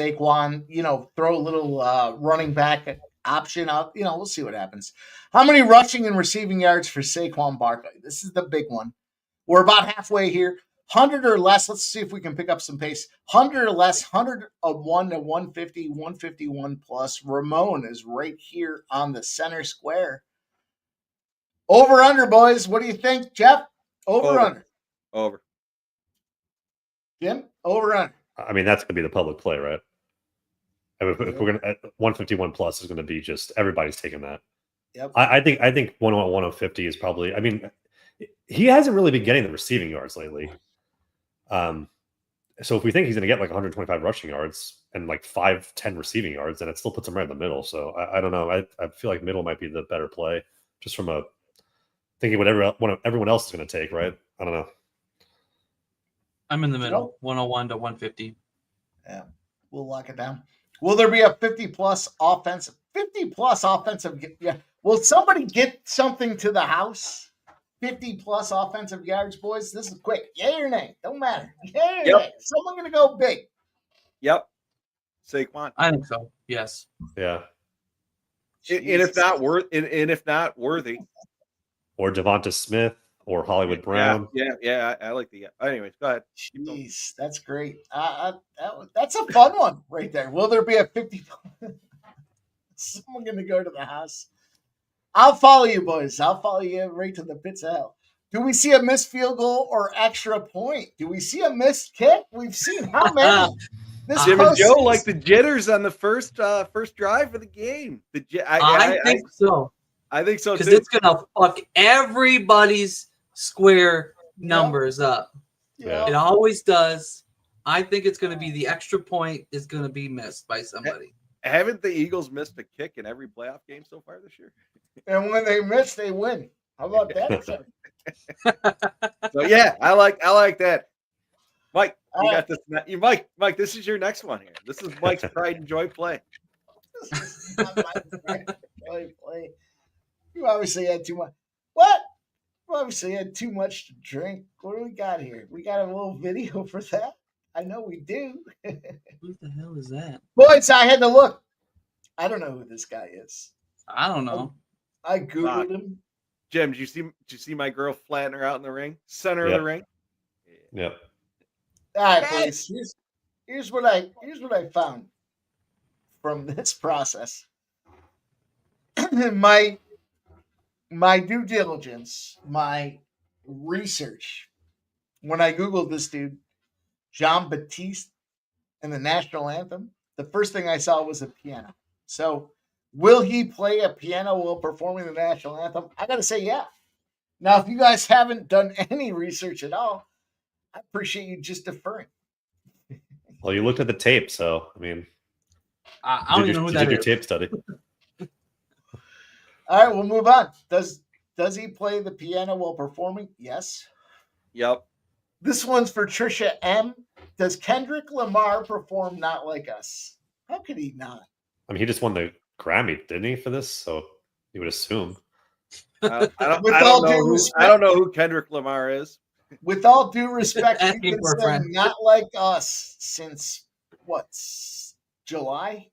throw a little running back option out. We'll see what happens. How many rushing and receiving yards for Saquon Barkley? This is the big one. We're about halfway here. 100 or less. Let's see if we can pick up some pace. 100 or less, 101 to 150, 151 plus. Ramon is right here on the center square. Over under, boys. What do you think, Jeff? Over under. Over. Jim, over under. I mean, that's going to be the public play, right? I mean, if we're going to 151 plus is going to be just everybody's taking that. Yep. I think 150 is probably. I mean, he hasn't really been getting the receiving yards lately. So if we think he's going to get like 125 rushing yards and like 5-10 receiving yards, then it still puts him right in the middle. So I don't know. I feel like middle might be the better play, just from a thinking what everyone else is going to take, right? I don't know. I'm in the middle, 101 to 150. Yeah, we'll lock it down. Will there be a 50-plus offensive? 50-plus offensive? Yeah. Will somebody get something to the house? 50-plus offensive yards, boys. This is quick. Yay or nay? Don't matter. Yay or nay? Someone going to go big. Yep. Saquon. I think so. Yes. Yeah. And if not worthy, or Devonta Smith or Hollywood Brown. Yeah. I like the. Anyways, go ahead. Jeez, that's great. That's a fun one right there. Will there be a 50? Someone going to go to the house? I'll follow you, boys. I'll follow you right to the pits of hell. Do we see a missed field goal or extra point? Do we see a missed kick? We've seen how many. Jim and Joe like the jitters on the first drive of the game. I think so. I think so too. Because it's gonna fuck everybody's square numbers up. Yeah. It always does. I think it's gonna be the extra point is gonna be missed by somebody. Haven't the Eagles missed a kick in every playoff game so far this year? And when they miss, they win. How about that? So yeah, I like that. Mike, you got right. this. Mike, this is your next one here. This is Mike's pride and joy play. This is not my pride and joy play. You obviously had too much. What? You obviously had too much to drink. What do we got here? We got a little video for that? I know we do. What the hell is that? Boys, I had to look. I don't know who this guy is. I don't know. I Googled him. Jim, did you see my girl flatten her out in the ring? Center of the ring? Yep. All right, boys. Here's what I found from this process. my due diligence, my research when I Googled this dude, Jean Baptiste, and the national anthem, the first thing I saw was a piano. So, will he play a piano while performing the national anthem? I got to say, yeah. Now, if you guys haven't done any research at all, I appreciate you just deferring. Well, you looked at the tape, so I mean, I don't even know who that did your is. tape study. All right, we'll move on. Does he play the piano while performing? Yes. Yep. This one's for Trisha M. Does Kendrick Lamar perform Not Like Us? How could he not? I mean, he just won the Grammy, didn't he, for this? So you would assume. I With all due don't respect- know who Kendrick Lamar is. With all due respect, we've Asking been for a saying friend. Not Like Us since what? July?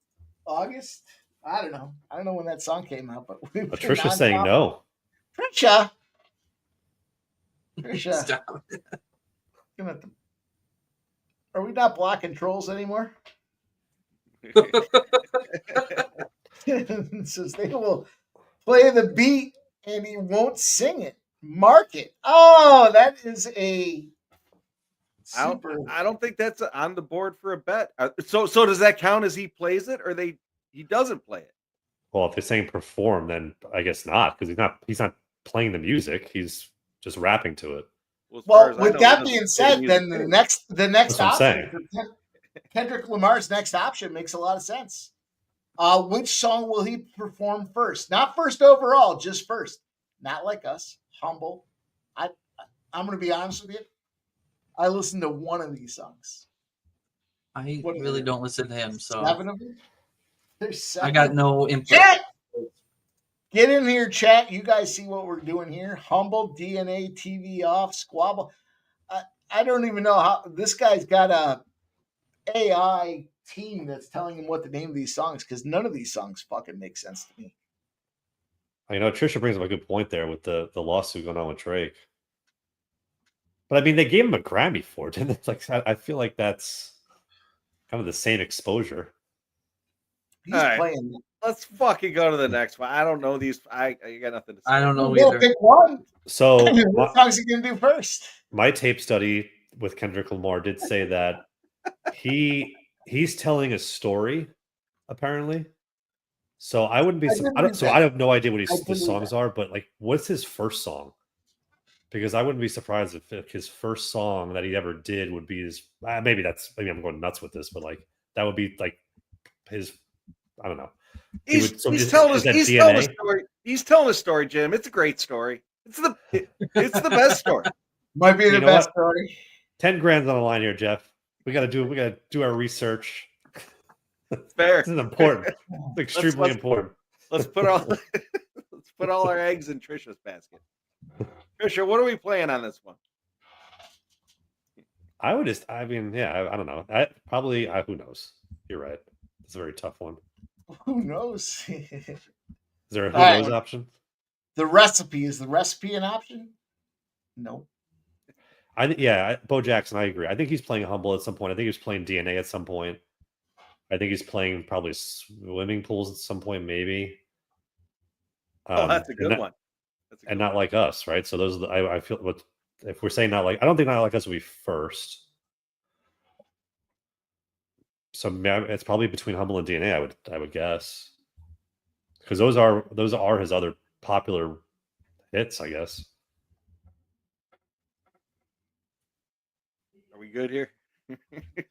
August? I don't know. I don't know when that song came out, but we've But been Trisha's saying nonstop. no. Trisha. Stop. Are we not blocking trolls anymore? It says they will play the beat and he won't sing it. Mark it. Oh, that is a super. I don't think that's on the board for a bet. So does that count as he plays it, or he doesn't play it? Well, if they're saying perform, then I guess not, because he's not playing the music. He's just rapping to it. As far Well, as I with know, that he being doesn't play said, music then the too. next That's what I'm option, Kendrick Lamar's next option makes a lot of sense. Which song will he perform first? Not first overall, just first. Not Like Us, Humble. I'm going to be honest with you. I listened to one of these songs. I What are really there? don't listen to him, so 7 of them. There's 7. I got no input. Chat! Get in here, chat. You guys see what we're doing here. Humble, DNA, TV off, squabble. I don't even know how this guy's got a AI team that's telling him what the name of these songs, because none of these songs fucking make sense to me. You know, Trisha brings up a good point there with the lawsuit going on with Drake. But I mean, they gave him a Grammy for it, didn't they? Like, I feel like that's kind of the same exposure. He's All right. playing. Let's fucking go to the next one. I don't know these. I got nothing to say. I don't know You gotta either. pick one. So What songs are you gonna do first? my tape study with Kendrick Lamar did say that he's telling a story, apparently. So I wouldn't be. I didn't I read that. have no idea what I the didn't read songs are, but like, what's his first song? Because I wouldn't be surprised if his first song that he ever did would be his. Maybe I'm going nuts with this, but like that would be like his. I don't know. He's is telling that a DNA? story. He's telling a story, Jim. It's a great story. It's the best story. Might be the You know best what? story. 10 grand on the line here, Jeff. We gotta do our research. Fair. This is important. It's extremely important. Let's put all our eggs in Trisha's basket. Trisha, what are we playing on this one? I don't know. Who knows? You're right. It's a very tough one. Who knows? Is there a who All right. knows option? The recipe, is the recipe an option? No. Bo Jackson, I agree. I think he's playing Humble at some point. I think he's playing DNA at some point. I think he's playing probably swimming pools at some point, maybe. That's a good one. And Not Like Us, right? So those are I feel what if we're saying I don't think Not Like Us will be first. So it's probably between Humble and DNA, I would guess. Because those are his other popular hits, I guess. Are we good here?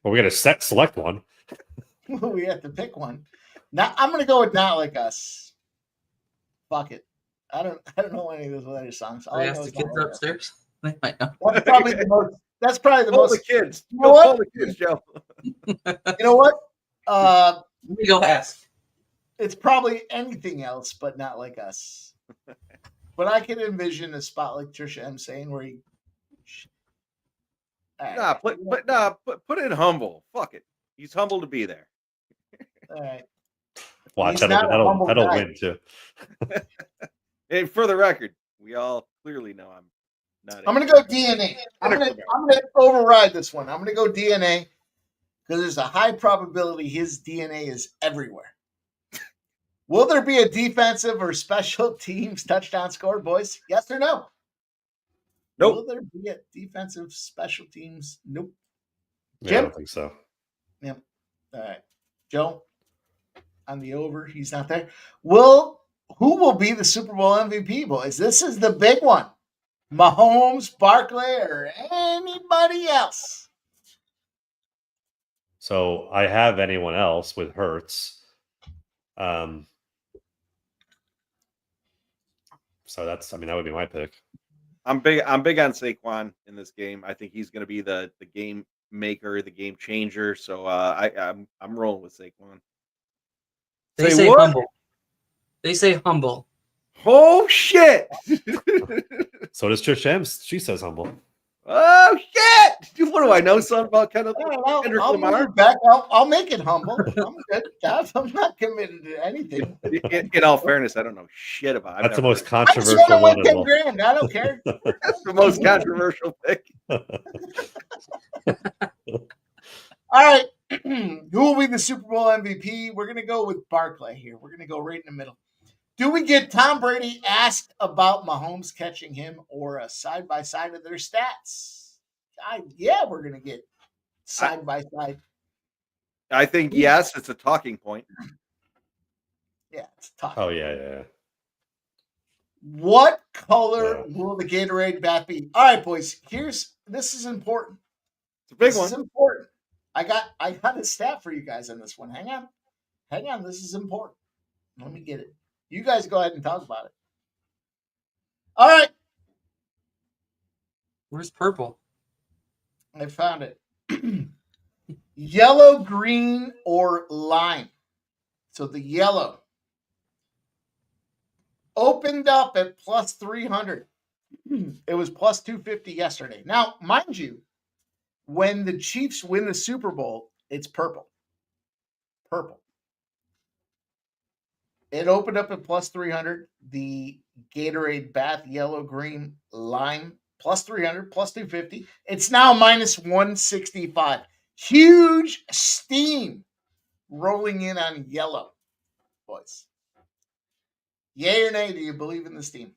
Well, we got to select one. We have to pick one. Now I'm gonna go with Not Like Us. Fuck it. I don't know any of those other songs. All I I asked know the is kids Not Like Us. upstairs. They might know. That's probably the Pull most. the kids. You know Go what? pull the kids, Joe. You know what? Let me go ask. It's probably anything else, but Not Like Us. But I can envision a spot like Trisha M saying where he. All right. Put in Humble. Fuck it. He's humble to be there. All right. Watch He's not a humble that'll guy. win too. And for the record, we all clearly know I'm not. I'm gonna go DNA. I'm gonna override this one. I'm gonna go DNA because there's a high probability his DNA is everywhere. Will there be a defensive or special teams touchdown score, boys? Yes or no? Nope. Will there be a defensive special teams? Nope. Yeah, I Jim? don't think so. Yep. All right. Joe, on the over, he's not there. Who will be the Super Bowl MVP, boys? This is the big one. Mahomes, Barkley, or anybody else? So I have anyone else with Hurts. So that would be my pick. I'm big on Saquon in this game. I think he's going to be the game maker, the game changer. So I'm rolling with Saquon. They Say say what? humble. They say humble. Oh shit! So does Trish Shams. She says humble. Oh shit! What do I know? Something about Kendrick I'll move Lamar? it back. I'll make it humble. I'm good. I'm not committed to anything. In all fairness, I don't know shit about. That's the most I just want controversial to one win as 10 well. grand. I don't care. That's the most controversial pick. All right. Who will be the Super Bowl MVP? We're going to go with Barkley here. We're going to go right in the middle. Do we get Tom Brady asked about Mahomes catching him or a side-by-side of their stats? Yeah, we're going to get side-by-side. I think yes, it's a talking point. Yeah, it's tough. Oh yeah. What color will the Gatorade bat be? All right, boys. This is important. It's a big This one. is important. I got a stat for you guys on this one. Hang on. This is important. Let me get it. You guys go ahead and talk about it. All right. Where's purple? I found it. Yellow, green, or lime. So the yellow opened up at plus 300. It was plus 250 yesterday. Now, mind you, when the Chiefs win the Super Bowl, it's purple. Purple. It opened up at plus 300. The Gatorade Bath Yellow Green Lime plus 300, plus 250. It's now minus 165. Huge steam rolling in on yellow, boys. Yay or nay, do you believe in the steam?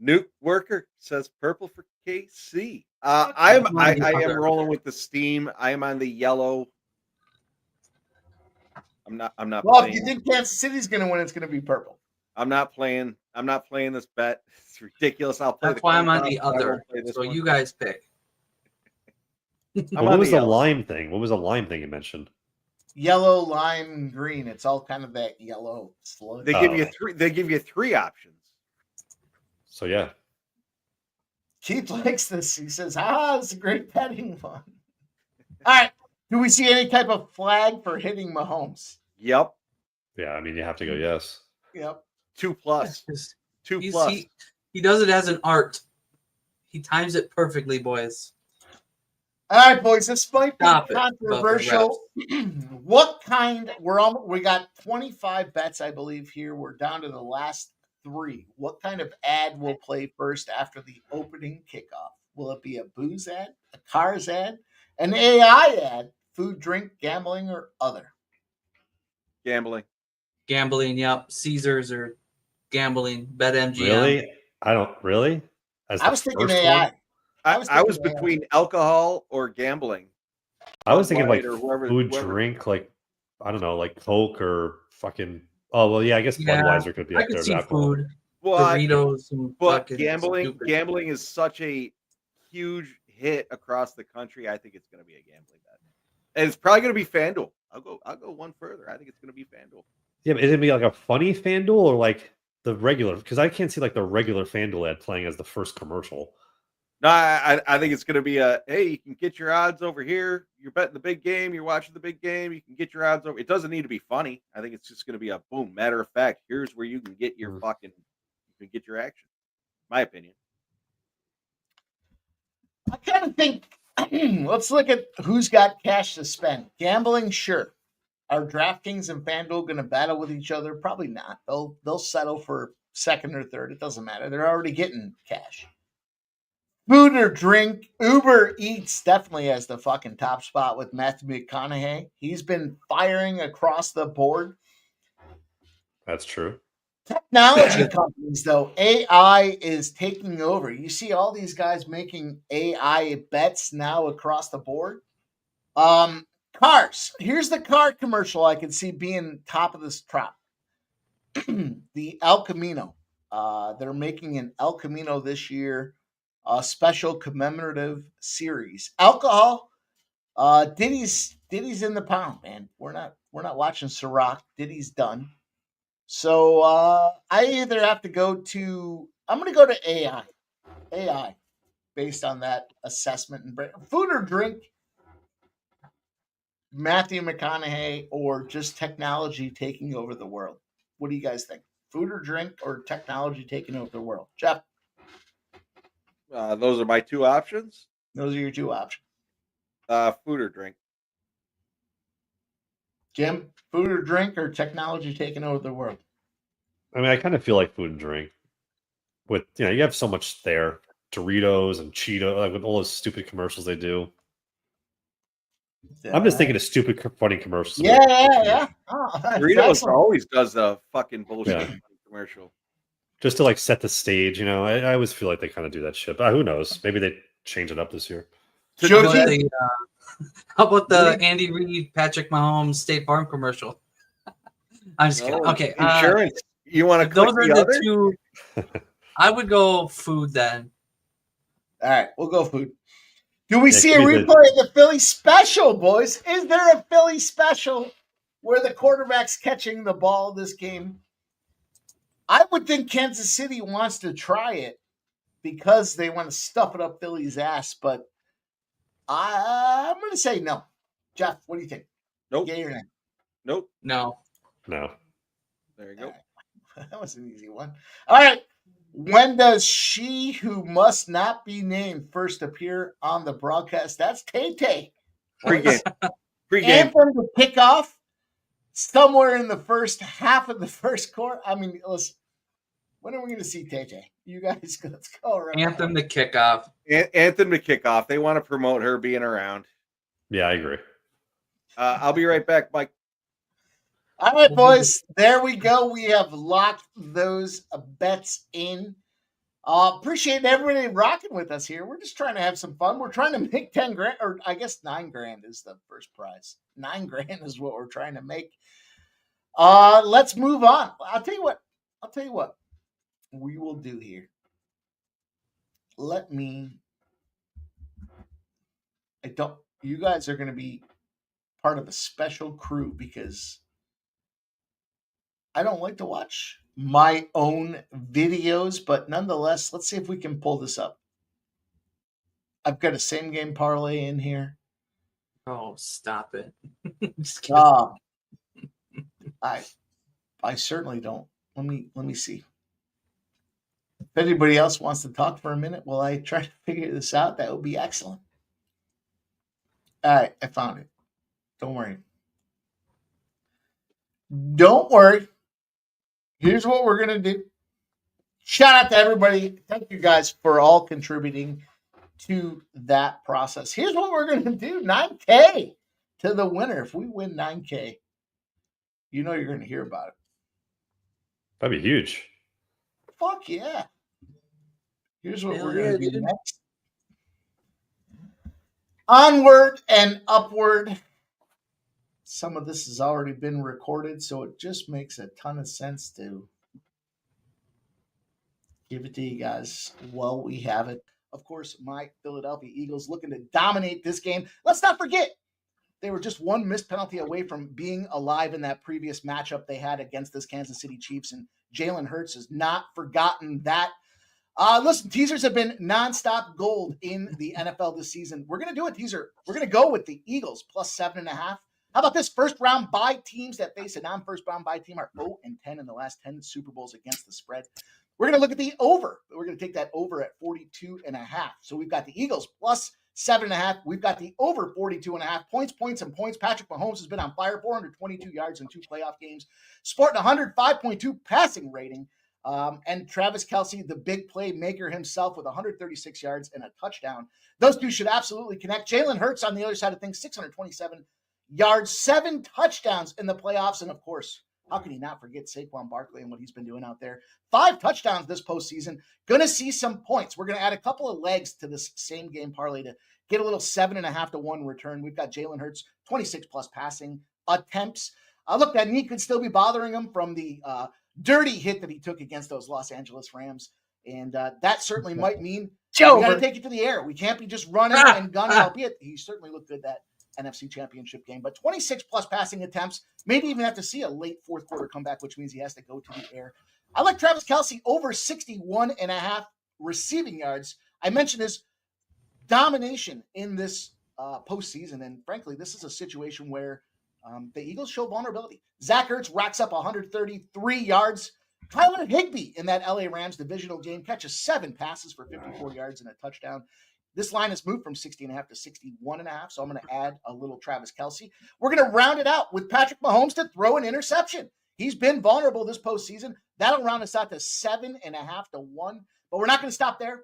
Nuke Worker says purple for KC. I am rolling with the steam. I am on the yellow. I'm not Well, playing. if you think Kansas City's going to win, it's going to be purple. I'm not playing this bet. It's ridiculous. I'll play. That's why I'm on the other. So you guys pick. What was the lime thing? What was the lime thing you mentioned? Yellow, lime, green. It's all kind of that yellow sludge. They give you three. They give you three options. So yeah. Keith likes this. He says, it's a great betting one. All right. Do we see any type of flag for hitting Mahomes? Yep. Yeah, you have to go yes. Yep. 2+. 2+. He does it as an art. He times it perfectly, boys. All right, boys. This might be controversial. What kind? We got 25 bets, I believe. Here we're down to the last 3. What kind of ad will play first after the opening kickoff? Will it be a booze ad, a cars ad, an AI ad, food, drink, gambling, or other? Gambling. Yep. Caesars or gambling. BetMGM. Really? I don't really. I was thinking AI. I was between alcohol or gambling. I was thinking like whoever, drink, like I don't know, like Coke or fucking. Oh well, yeah. I guess Budweiser could be up I could there. see Alcohol. food, well, Doritos, and but gambling is such a huge hit across the country. I think it's going to be a gambling bet, and it's probably going to be FanDuel. I'll go one further. I think it's going to be FanDuel. Yeah, but is it gonna be like a funny FanDuel or like the regular? Because I can't see like the regular FanDuel ad playing as the first commercial. No, I think it's going to be hey, you can get your odds over here. You're betting the big game. You're watching the big game. You can get your odds over. It doesn't need to be funny. I think it's just going to be a boom. Matter of fact, here's where you can get your get your action. My opinion. I kind of think, let's look at who's got cash to spend. Gambling, sure. Are DraftKings and FanDuel going to battle with each other? Probably not. They'll settle for second or third. It doesn't matter. They're already getting cash. Food or drink, Uber Eats definitely has the fucking top spot with Matthew McConaughey. He's been firing across the board. That's true. Technology companies, though, AI is taking over. You see all these guys making AI bets now across the board. Cars. Here's the car commercial I can see being top of this trap. The El Camino. They're making an El Camino this year, a special commemorative series. Alcohol. Diddy's in the pound, man. We're not watching Ciroc. Diddy's done. So I either have to go to. I'm going to go to AI, based on that assessment and food or drink. Matthew McConaughey or just technology taking over the world? What do you guys think? Food or drink or technology taking over the world? Jeff, Those are my two options. those are your two options. Food or drink. Jim, food or drink or technology taking over the world? I mean, I kind of feel like food and drink. With you have so much there, Doritos and Cheeto, like with all those stupid commercials they do. I'm just thinking of stupid, funny commercials. Yeah. Oh, Doritos always does the fucking bullshit commercial. Just to like set the stage, I always feel like they kind of do that shit. But who knows? Maybe they change it up this year. How about the Andy Reid, Patrick Mahomes State Farm commercial? I'm just kidding. Okay, insurance. You want to? Those are the two. I would go food then. All right, we'll go food. Do we see a replay of the Philly special, boys? Is there a Philly special where the quarterback's catching the ball this game? I would think Kansas City wants to try it because they want to stuff it up Philly's ass, but I'm going to say no. Jeff, what do you think? Nope. Yay or nay? Nope. No. No. There you go. Right. That was an easy one. All right. When does she who must not be named first appear on the broadcast? That's Tay-Tay. Pre-game. Anthem to kick off somewhere in the first half of the first quarter. I mean, listen, when are we going to see Tay-Tay? You guys, let's go. Right Anthem to kick off. Anthem to kick off. They want to promote her being around. Yeah, I agree. I'll be right back, Mike. All right, boys. There we go. We have locked those bets in. Appreciate everybody rocking with us here. We're just trying to have some fun. We're trying to make 10 grand, or I guess 9 grand is the first prize. 9 grand is what we're trying to make. Let's move on. I'll tell you what we will do here. You guys are going to be part of a special crew because I don't like to watch my own videos, but nonetheless, let's see if we can pull this up. I've got a same game parlay in here. Oh, stop it. Just I certainly don't. Let me see. If anybody else wants to talk for a minute while I try to figure this out, that would be excellent. All right, I found it. Don't worry. Don't worry. Here's what we're going to do. Shout out to everybody. Thank you guys for all contributing to that process. Here's what we're going to do. 9K to the winner. If we win 9K, you know you're going to hear about it. That'd be huge. Fuck yeah. Here's what we're going to do next. Onward and upward. Some of this has already been recorded, so it just makes a ton of sense to give it to you guys while we have it. Of course, my Philadelphia Eagles looking to dominate this game. Let's not forget, they were just one missed penalty away from being alive in that previous matchup they had against this Kansas City Chiefs, and Jalen Hurts has not forgotten that. Listen, teasers have been nonstop gold in the NFL this season. We're going to do a teaser. We're going to go with the Eagles plus 7.5. How about this? First round bye teams that face a non-first round bye team are 0-10 in the last 10 Super Bowls against the spread. We're going to look at the over. We're going to take that over at 42.5. So we've got the Eagles plus 7.5. We've got the over 42.5 points. Patrick Mahomes has been on fire, 422 yards in 2 playoff games, sporting 105.2 passing rating. And Travis Kelce, the big play maker himself, with 136 yards and a touchdown. Those two should absolutely connect. Jalen Hurts on the other side of things, 627 yards, 7 touchdowns in the playoffs. And of course, How can you not forget Saquon Barkley and what he's been doing out there? 5 touchdowns this postseason. Going to see some points. We're going to add a couple of legs to this same game parlay to get a little 7.5 to 1 return. We've got Jalen Hurts, 26 plus passing attempts. Look, that knee could still be bothering him from the dirty hit that he took against those Los Angeles Rams. And that certainly might mean we got to take it to the air. We can't be just running and gunning, albeit he certainly looked good that NFC Championship game. But 26 plus passing attempts, maybe even have to see a late fourth quarter comeback, which means he has to go to the air. I like Travis Kelce over 61.5 receiving yards. I mentioned his domination in this postseason, and frankly, this is a situation where the Eagles show vulnerability. Zach Ertz racks up 133 yards. Tyler Higbee in that LA Rams divisional game catches 7 passes for 54 yards and a touchdown. This line has moved from 60.5 to 61.5, so I'm going to add a little Travis Kelce. We're going to round it out with Patrick Mahomes to throw an interception. He's been vulnerable this postseason. That'll round us out to 7.5 to 1, but we're not going to stop there.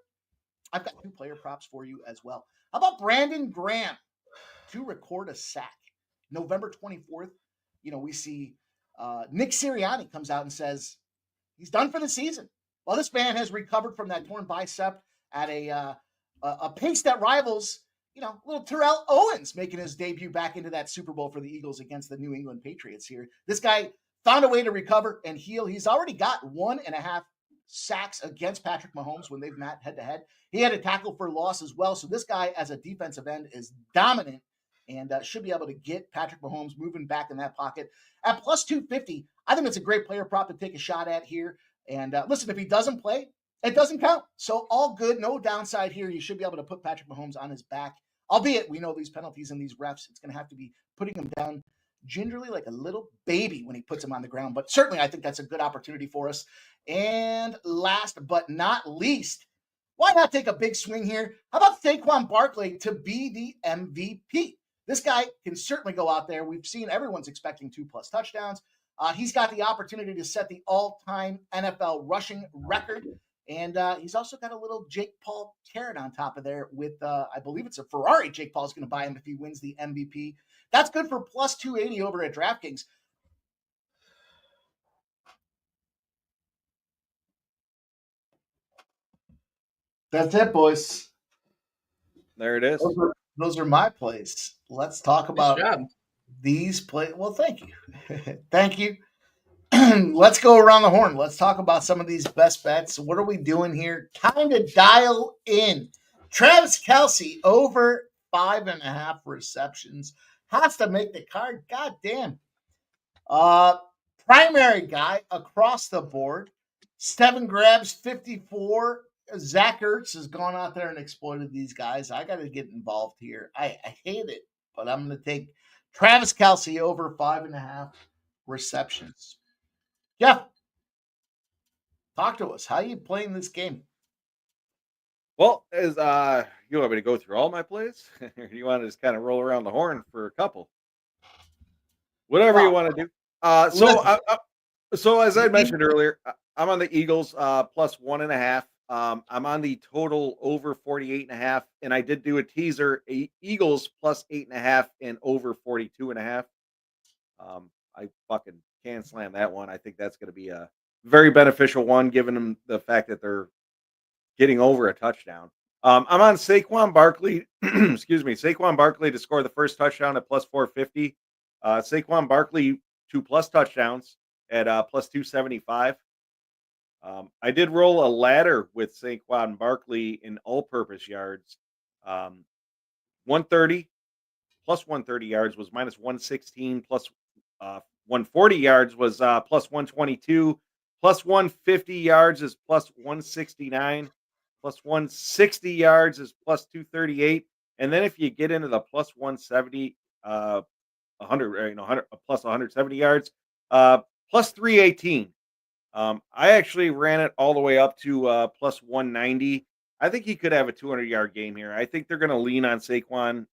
I've got 2 player props for you as well. How about Brandon Graham to record a sack? November 24th, we see Nick Sirianni comes out and says he's done for the season. Well, this man has recovered from that torn bicep at a pace that rivals, little Terrell Owens making his debut back into that Super Bowl for the Eagles against the New England Patriots here. This guy found a way to recover and heal. He's already got 1.5 sacks against Patrick Mahomes when they've met head-to-head. He had a tackle for loss as well. So this guy as a defensive end is dominant and should be able to get Patrick Mahomes moving back in that pocket. At plus 250, I think it's a great player prop to take a shot at here. And listen, if he doesn't play, it doesn't count. So all good, no downside here. You should be able to put Patrick Mahomes on his back. Albeit, we know these penalties and these refs, it's going to have to be putting him down gingerly like a little baby when he puts him on the ground. But certainly, I think that's a good opportunity for us. And last but not least, why not take a big swing here? How about Saquon Barkley to be the MVP? This guy can certainly go out there. We've seen everyone's expecting 2+ touchdowns. He's got the opportunity to set the all-time NFL rushing record. And he's also got a little Jake Paul carrot on top of there with, I believe it's a Ferrari Jake Paul's going to buy him if he wins the MVP. That's good for plus 280 over at DraftKings. That's it, boys. There it is. Those are my plays. Let's talk about these plays. Well, thank you. Thank you. Let's go around the horn. Let's talk about some of these best bets. What are we doing here? Time to dial in. Travis Kelce over 5.5 receptions. Has to make the card. God damn. Primary guy across the board. 7 grabs, 54. Zach Ertz has gone out there and exploited these guys. I got to get involved here. I hate it, but I'm going to take Travis Kelce over 5.5 receptions. Jeff, talk to us. How are you playing this game? Well, as you want me to go through all my plays? Or you want to just kind of roll around the horn for a couple? Whatever you want to do. So as I mentioned earlier, I'm on the Eagles plus 1.5. I'm on the total over 48.5, and I did do a teaser, Eagles plus 8.5 and over 42.5. I fucking can't slam that one. I think that's going to be a very beneficial one, given them the fact that they're getting over a touchdown. I'm on Saquon Barkley. Excuse me, Saquon Barkley to score the first touchdown at plus 450. Saquon Barkley 2+ touchdowns at plus 275. I did roll a ladder with Saquon Barkley in all-purpose yards. 130 plus 130 yards was minus 116, plus 140 yards was plus 122, plus 150 yards is plus 169, plus 160 yards is plus 238, and then if you get into the plus 170, 100 plus 170 yards, plus 318. I actually ran it all the way up to plus 190. I think he could have a 200-yard game here. I think they're going to lean on Saquon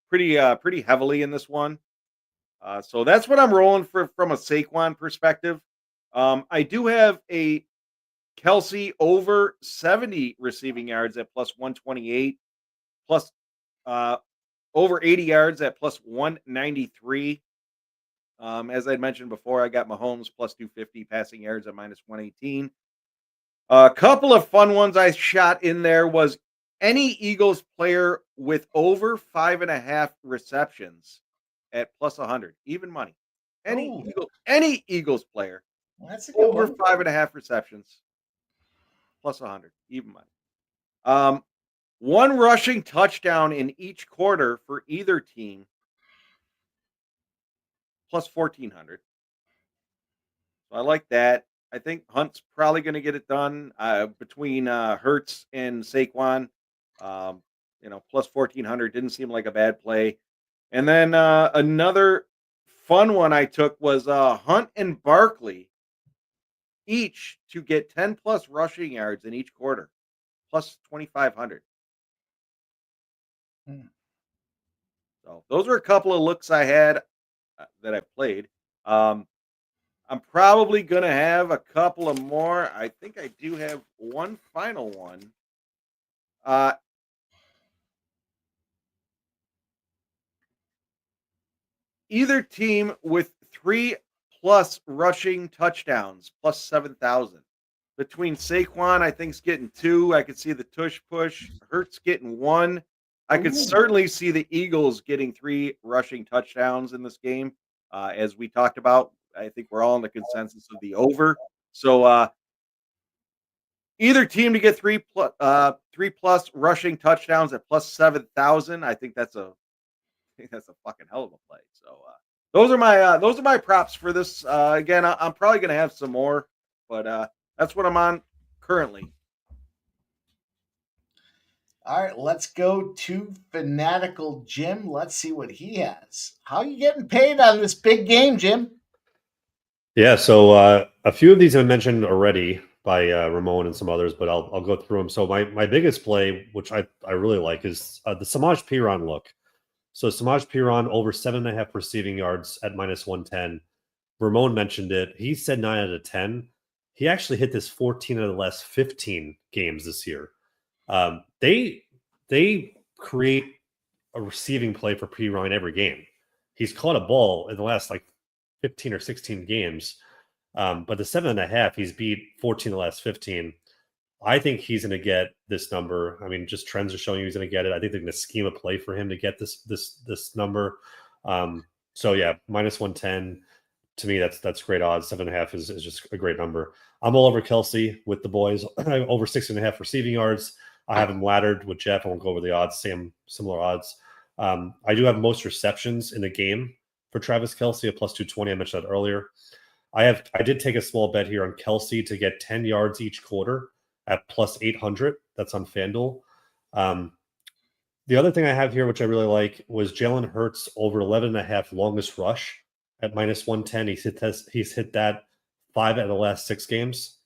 pretty heavily in this one. So that's what I'm rolling for from a Saquon perspective. I do have a Kelce over 70 receiving yards at plus 128, plus over 80 yards at plus 193. As I mentioned before, I got Mahomes plus 250, passing yards at minus 118. A couple of fun ones I shot in there was any Eagles player with over 5.5 receptions at plus 100, even money. Oh, Any Eagles player that's a good over one. 5.5 receptions plus 100, even money. Um, one rushing touchdown in each quarter for either team plus 1,400. So I like that. I think Hunt's probably going to get it done between Hertz and Saquon. Um, plus 1,400 didn't seem like a bad play. And then another fun one I took was Hunt and Barkley each to get 10 plus rushing yards in each quarter, plus 2,500. Hmm. So those are a couple of looks I had that I played. Um, I'm probably going to have a couple of more. I think I do have one final one. Uh, either team with 3 plus rushing touchdowns plus 7,000. Between Saquon, I think is getting 2. I could see the tush push. Hurts getting 1. I could Ooh. certainly see the Eagles getting 3 rushing touchdowns in this game. As we talked about, I think we're all in the consensus of the over. So either team to get 3 plus rushing touchdowns at plus 7,000. I think that's a fucking hell of a play. So those are my props for this. Again, I'm probably gonna have some more, but that's what I'm on currently. All right, let's go to Fanatical Jim. Let's see what he has. How you getting paid on this big game, Jim? Yeah, so a few of these I mentioned already by Ramon and some others, but I'll go through them. So my biggest play, which I really like, is the Samaj Piran look. So Samaj Piran over 7.5 receiving yards at minus 110. Ramon mentioned it. He said 9 out of 10. He actually hit this 14 of the last 15 games this year. They create a receiving play for Piran every game. He's caught a ball in the last like 15 or 16 games. But the 7.5, he's beat 14 of the last 15. I think he's going to get this number. I mean, just trends are showing he's going to get it. I think they're going to scheme a play for him to get this number. So yeah, minus 110. To me, that's great odds. 7.5 is just a great number. I'm all over Kelsey with the boys. Over 6.5 receiving yards. I have him laddered with Jeff. I won't go over the odds. Similar odds. I do have most receptions in the game for Travis Kelsey at plus 220. I mentioned that earlier. I did take a small bet here on Kelsey to get 10 yards each quarter at plus 800. That's on FanDuel. The other thing I have here, which I really like, was Jalen Hurts over 11.5 longest rush at minus 110. He's hit that 5 out of the last 6 games.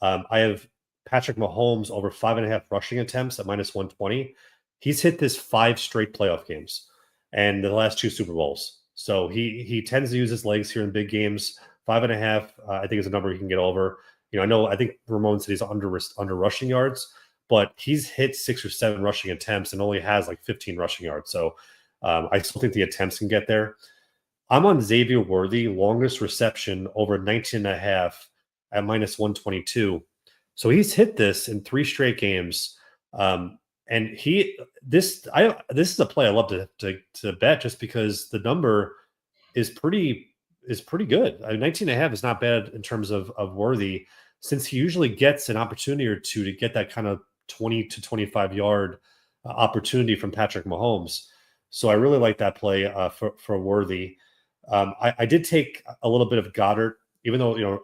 I have Patrick Mahomes over 5.5 rushing attempts at minus 120. He's hit this 5 straight playoff games and the last 2 Super Bowls. So he tends to use his legs here in big games. 5.5, I think, is a number he can get over. I think Ramon said he's under rushing yards, but he's hit 6 or 7 rushing attempts and only has like 15 rushing yards. So I still think the attempts can get there. I'm on Xavier Worthy, longest reception over 19.5 at minus 122. So he's hit this in 3 straight games. And this is a play I love to bet just because the number is pretty good. 19.5 is not bad in terms of Worthy, since he usually gets an opportunity or two to get that kind of 20 to 25 yard opportunity from Patrick Mahomes. So I really like that play for Worthy. I did take a little bit of Goddard, even though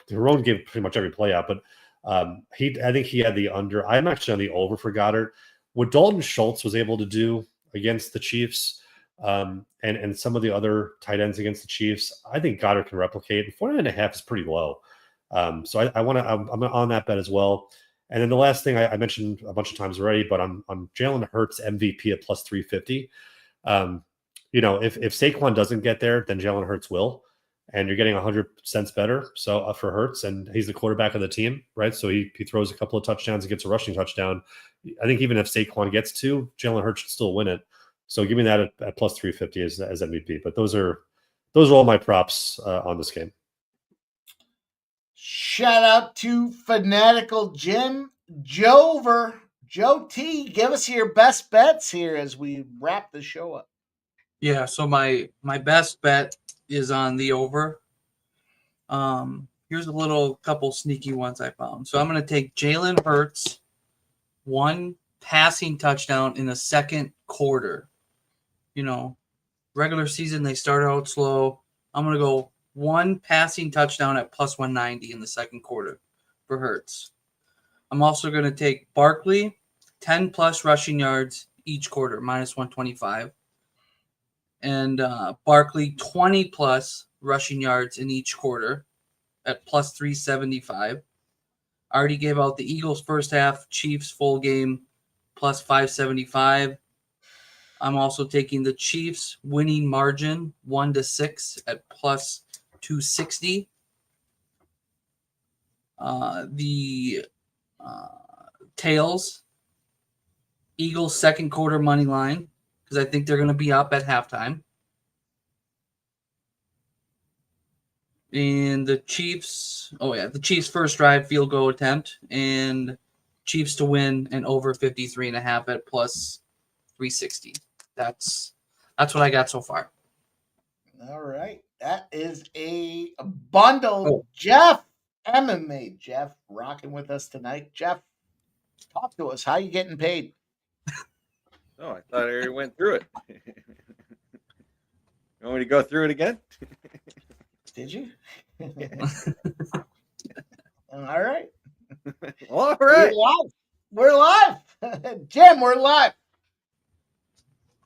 Jerome gave pretty much every play out, but I think he had the under. I'm actually on the over for Goddard. What Dalton Schultz was able to do against the Chiefs, and some of the other tight ends against the Chiefs, I think Goddard can replicate. 49.5 is pretty low. So I'm on that bet as well. And then the last thing I mentioned a bunch of times already, but I'm Jalen Hurts MVP at plus 350. If Saquon doesn't get there, then Jalen Hurts will, and you're getting 100 cents better. So for Hurts, and he's the quarterback of the team, right? So he throws a couple of touchdowns and gets a rushing touchdown. I think even if Saquon gets 2, Jalen Hurts should still win it. So give me that at plus 350 as MVP. But those are those are all my props on this game. Shout out to Fanatical Jim. Joe T, give us your best bets here as we wrap the show up. Yeah, so my best bet is on the over. Here's a little couple sneaky ones I found. So I'm going to take Jalen Hurts, 1 passing touchdown in the second quarter. Regular season, they start out slow. I'm going to go 1 passing touchdown at plus 190 in the second quarter for Hurts. I'm also going to take Barkley, 10 plus rushing yards each quarter, minus 125. And Barkley, 20 plus rushing yards in each quarter at plus 375. I already gave out the Eagles first half, Chiefs full game, plus 575. I'm also taking the Chiefs winning margin 1-6 at plus 260. The tails, Eagles second quarter money line, because I think they're going to be up at halftime. And the Chiefs, the Chiefs first drive field goal attempt, and Chiefs to win and over 53.5 at plus 360. That's what I got so far. All right. That is a bundle. Oh. Jeff, MMA Jeff, rocking with us tonight. Jeff, talk to us. How you getting paid? Oh, I thought I already went through it. You want me to go through it again? Did you? All right. All right. We're live. Jim, we're live.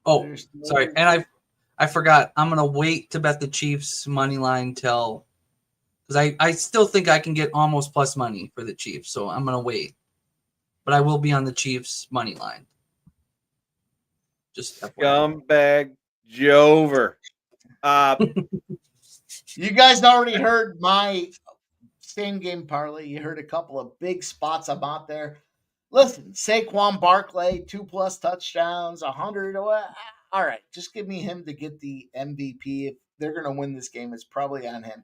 Oh, sorry. And I forgot. I'm going to wait to bet the Chiefs money line till, because I still think I can get almost plus money for the Chiefs. So I'm going to wait. But I will be on the Chiefs money line. Just Scumbag Jover. You guys already heard my same game parlay. You heard a couple of big spots I'm out there. Listen, Saquon Barkley, 2+ touchdowns, 100. All right, just give me him to get the MVP. If they're going to win this game, it's probably on him.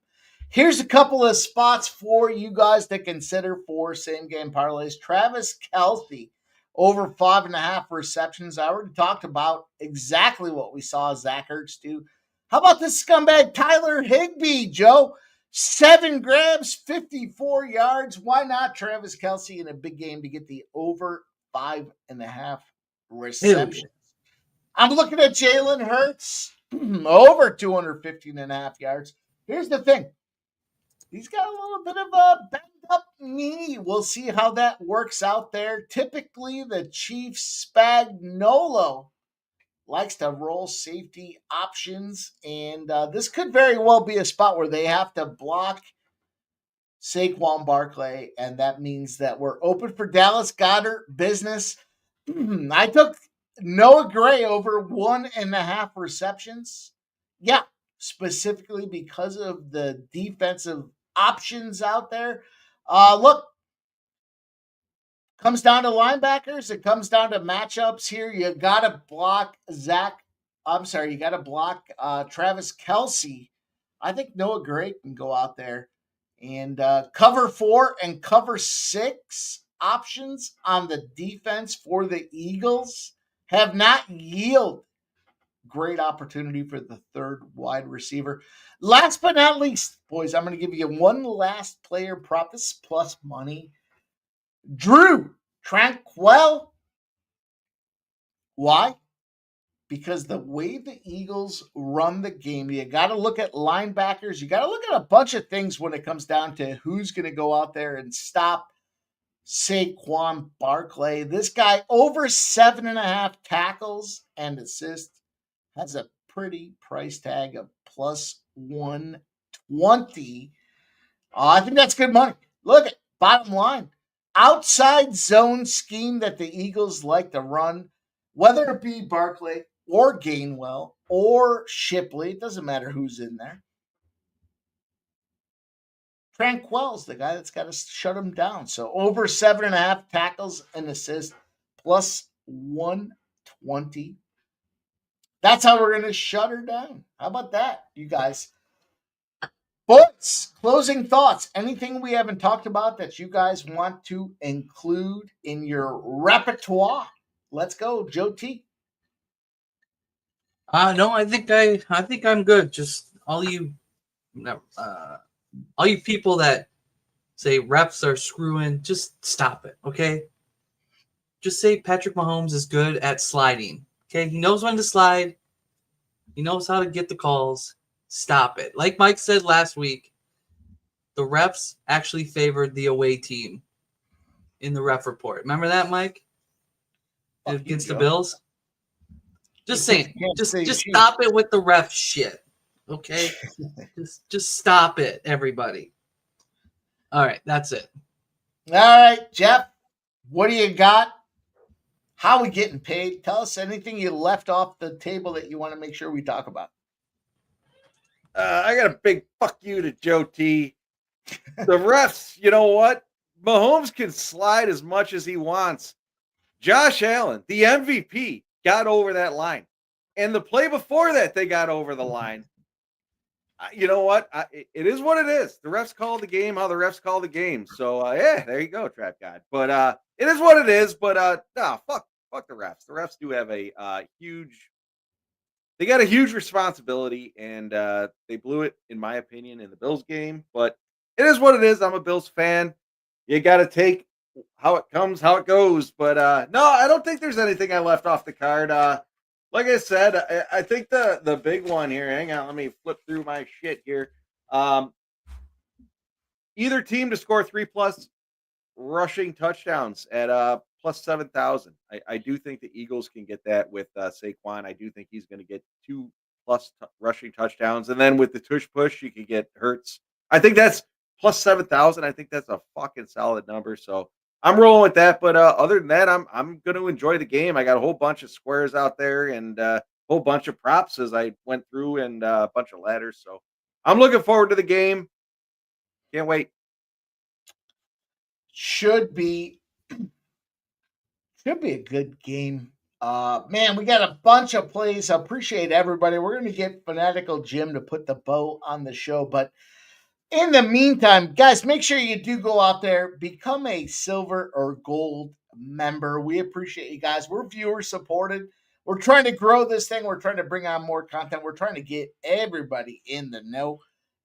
Here's a couple of spots for you guys to consider for same game parlays. Travis Kelce, over 5.5 receptions. I already talked about exactly what we saw Zach Ertz do. How about this scumbag Tyler Higbee, Joe? 7 grabs, 54 yards. Why not Travis Kelce in a big game to get the over 5.5 receptions? I'm looking at Jalen Hurts, over 215.5 yards. Here's the thing. He's got a little bit of a banged up knee. We'll see how that works out there. Typically, the Chiefs Spagnuolo likes to roll safety options, and this could very well be a spot where they have to block Saquon Barkley, and that means that we're open for Dallas Goedert business. I took Noah Gray over 1.5 receptions. Yeah, specifically because of the defensive options out there. Look, comes down to linebackers. It comes down to matchups here. You got to block Travis Kelce. I think Noah Gray can go out there and cover 4 and cover 6 options on the defense for the Eagles have not yielded great opportunity for the third wide receiver. Last but not least, boys, I'm going to give you one last player prop. This is plus money. Drew Tranquil. Why? Because the way the Eagles run the game, you got to look at linebackers. You got to look at a bunch of things when it comes down to who's going to go out there and stop Saquon Barkley. This guy, over 7.5 tackles and assists, has a pretty price tag of plus 120. I think that's good money. Look at bottom line. Outside zone scheme that the Eagles like to run, whether it be Barkley or Gainwell or Shipley, it doesn't matter who's in there. Tranquil's the guy that's got to shut him down. So over 7.5 tackles and assists, plus 120. That's how we're going to shut her down. How about that, you guys? Boys, closing thoughts. Anything we haven't talked about that you guys want to include in your repertoire? Let's go, Joe T. No, I think I'm good. Just all you people that say refs are screwing, just stop it, okay? Just say Patrick Mahomes is good at sliding. Okay, he knows when to slide. He knows how to get the calls. Stop it. Like Mike said last week, the refs actually favored the away team in the ref report. Remember that, Mike? Fuck Against you, the Joe. Bills? Just saying. Kansas City Just Chiefs. stop it with the ref shit. Okay? just stop it, everybody. All right, that's it. All right, Jeff, what do you got? How are we getting paid? Tell us anything you left off the table that you want to make sure we talk about. I got a big fuck you to Joe T. The refs, you know what? Mahomes can slide as much as he wants. Josh Allen, the MVP, got over that line. And the play before that, they got over the line. You know what? It is what it is. The refs call the game how the refs call the game. So, yeah, there you go, Trap God. But it is what it is. But, no, fuck the refs. The refs do have a huge – they got a huge responsibility, and they blew it, in my opinion, in the Bills game. But it is what it is. I'm a Bills fan. You got to take how it comes, how it goes. But no, I don't think there's anything I left off the card. Like I said, I think the big one here. Hang on, let me flip through my shit here. Either team to score 3+ rushing touchdowns at plus 7,000. I do think the Eagles can get that with Saquon. I do think he's going to get 2+ rushing touchdowns, and then with the tush push, you can get Hurts. I think that's plus 7,000. I think that's a fucking solid number. So I'm rolling with that. But other than that, I'm going to enjoy the game. I got a whole bunch of squares out there and a whole bunch of props as I went through and a bunch of ladders. So I'm looking forward to the game. Can't wait. Should be a good game. Man, we got a bunch of plays. I appreciate everybody. We're going to get Fanatical Jim to put the bow on the show. But in the meantime, guys, make sure you do go out there, become a silver or gold member. We appreciate you guys. We're viewer supported. We're trying to grow this thing. We're trying to bring on more content. We're trying to get everybody in the know.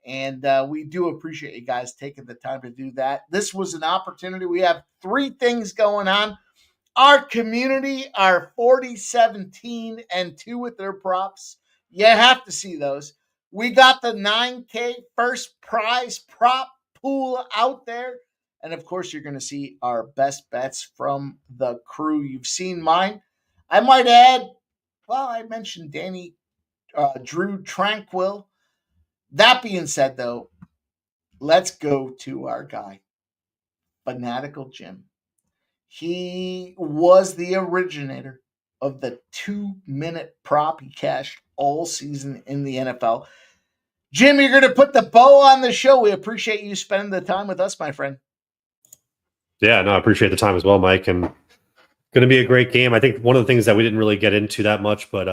And we do appreciate you guys taking the time to do that. This was an opportunity. We have 3 things going on. Our community are 40-17 and 2 with their props. You have to see those. We got the 9K first prize prop pool out there. And of course, you're going to see our best bets from the crew. You've seen mine. I might add, well, I mentioned Danny Drew Tranquil. That being said, though, let's go to our guy, Fanatical Jim. He was the originator of the 2-minute prop. He cashed all season in the NFL. Jim, you're going to put the bow on the show. We appreciate you spending the time with us, my friend. Yeah, no, I appreciate the time as well, Mike. And going to be a great game. I think one of the things that we didn't really get into that much, but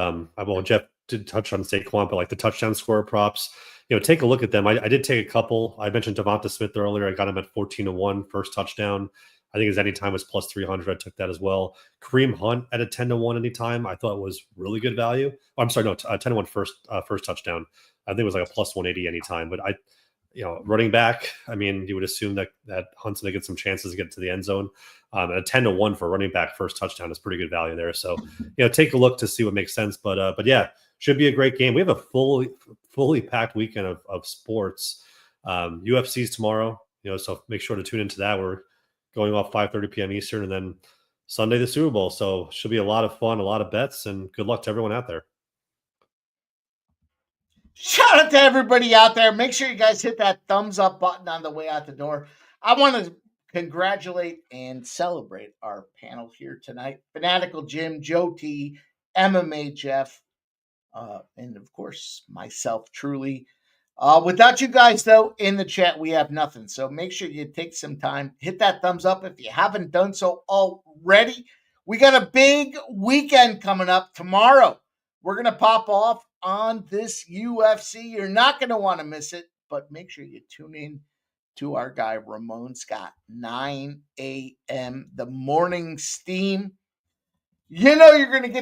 Jeff did touch on Saquon, but like the touchdown scorer props, take a look at them. I did take a couple. I mentioned Devonta Smith earlier. I got him at 14-1 first touchdown. I think his anytime was plus 300. I took that as well. Kareem Hunt at a 10-1 anytime. I thought was really good value. Oh, I'm sorry, no, 10-1 first touchdown. I think it was like a plus 180 anytime. But running back, I mean, you would assume that Hunt's going to get some chances to get to the end zone. A 10-1 for running back first touchdown is pretty good value there. So, take a look to see what makes sense. But yeah, should be a great game. We have a fully packed weekend of sports. UFC's tomorrow, so make sure to tune into that. We're going off 5:30 p.m. Eastern, and then Sunday the Super Bowl. So should be a lot of fun, a lot of bets, and good luck to everyone out there. Shout out to everybody out there. Make sure you guys hit that thumbs up button on the way out the door. I want to congratulate and celebrate our panel here tonight. Fanatical Jim, Joe T, MMA Jeff, and of course myself truly. Without you guys, though, in the chat, we have nothing. So make sure you take some time, hit that thumbs up if you haven't done so already. We got a big weekend coming up tomorrow. We're going to pop off on this UFC. You're not going to want to miss it. but make sure you tune in to our guy Ramon Scott, 9 a.m. the morning steam. You know you're going to get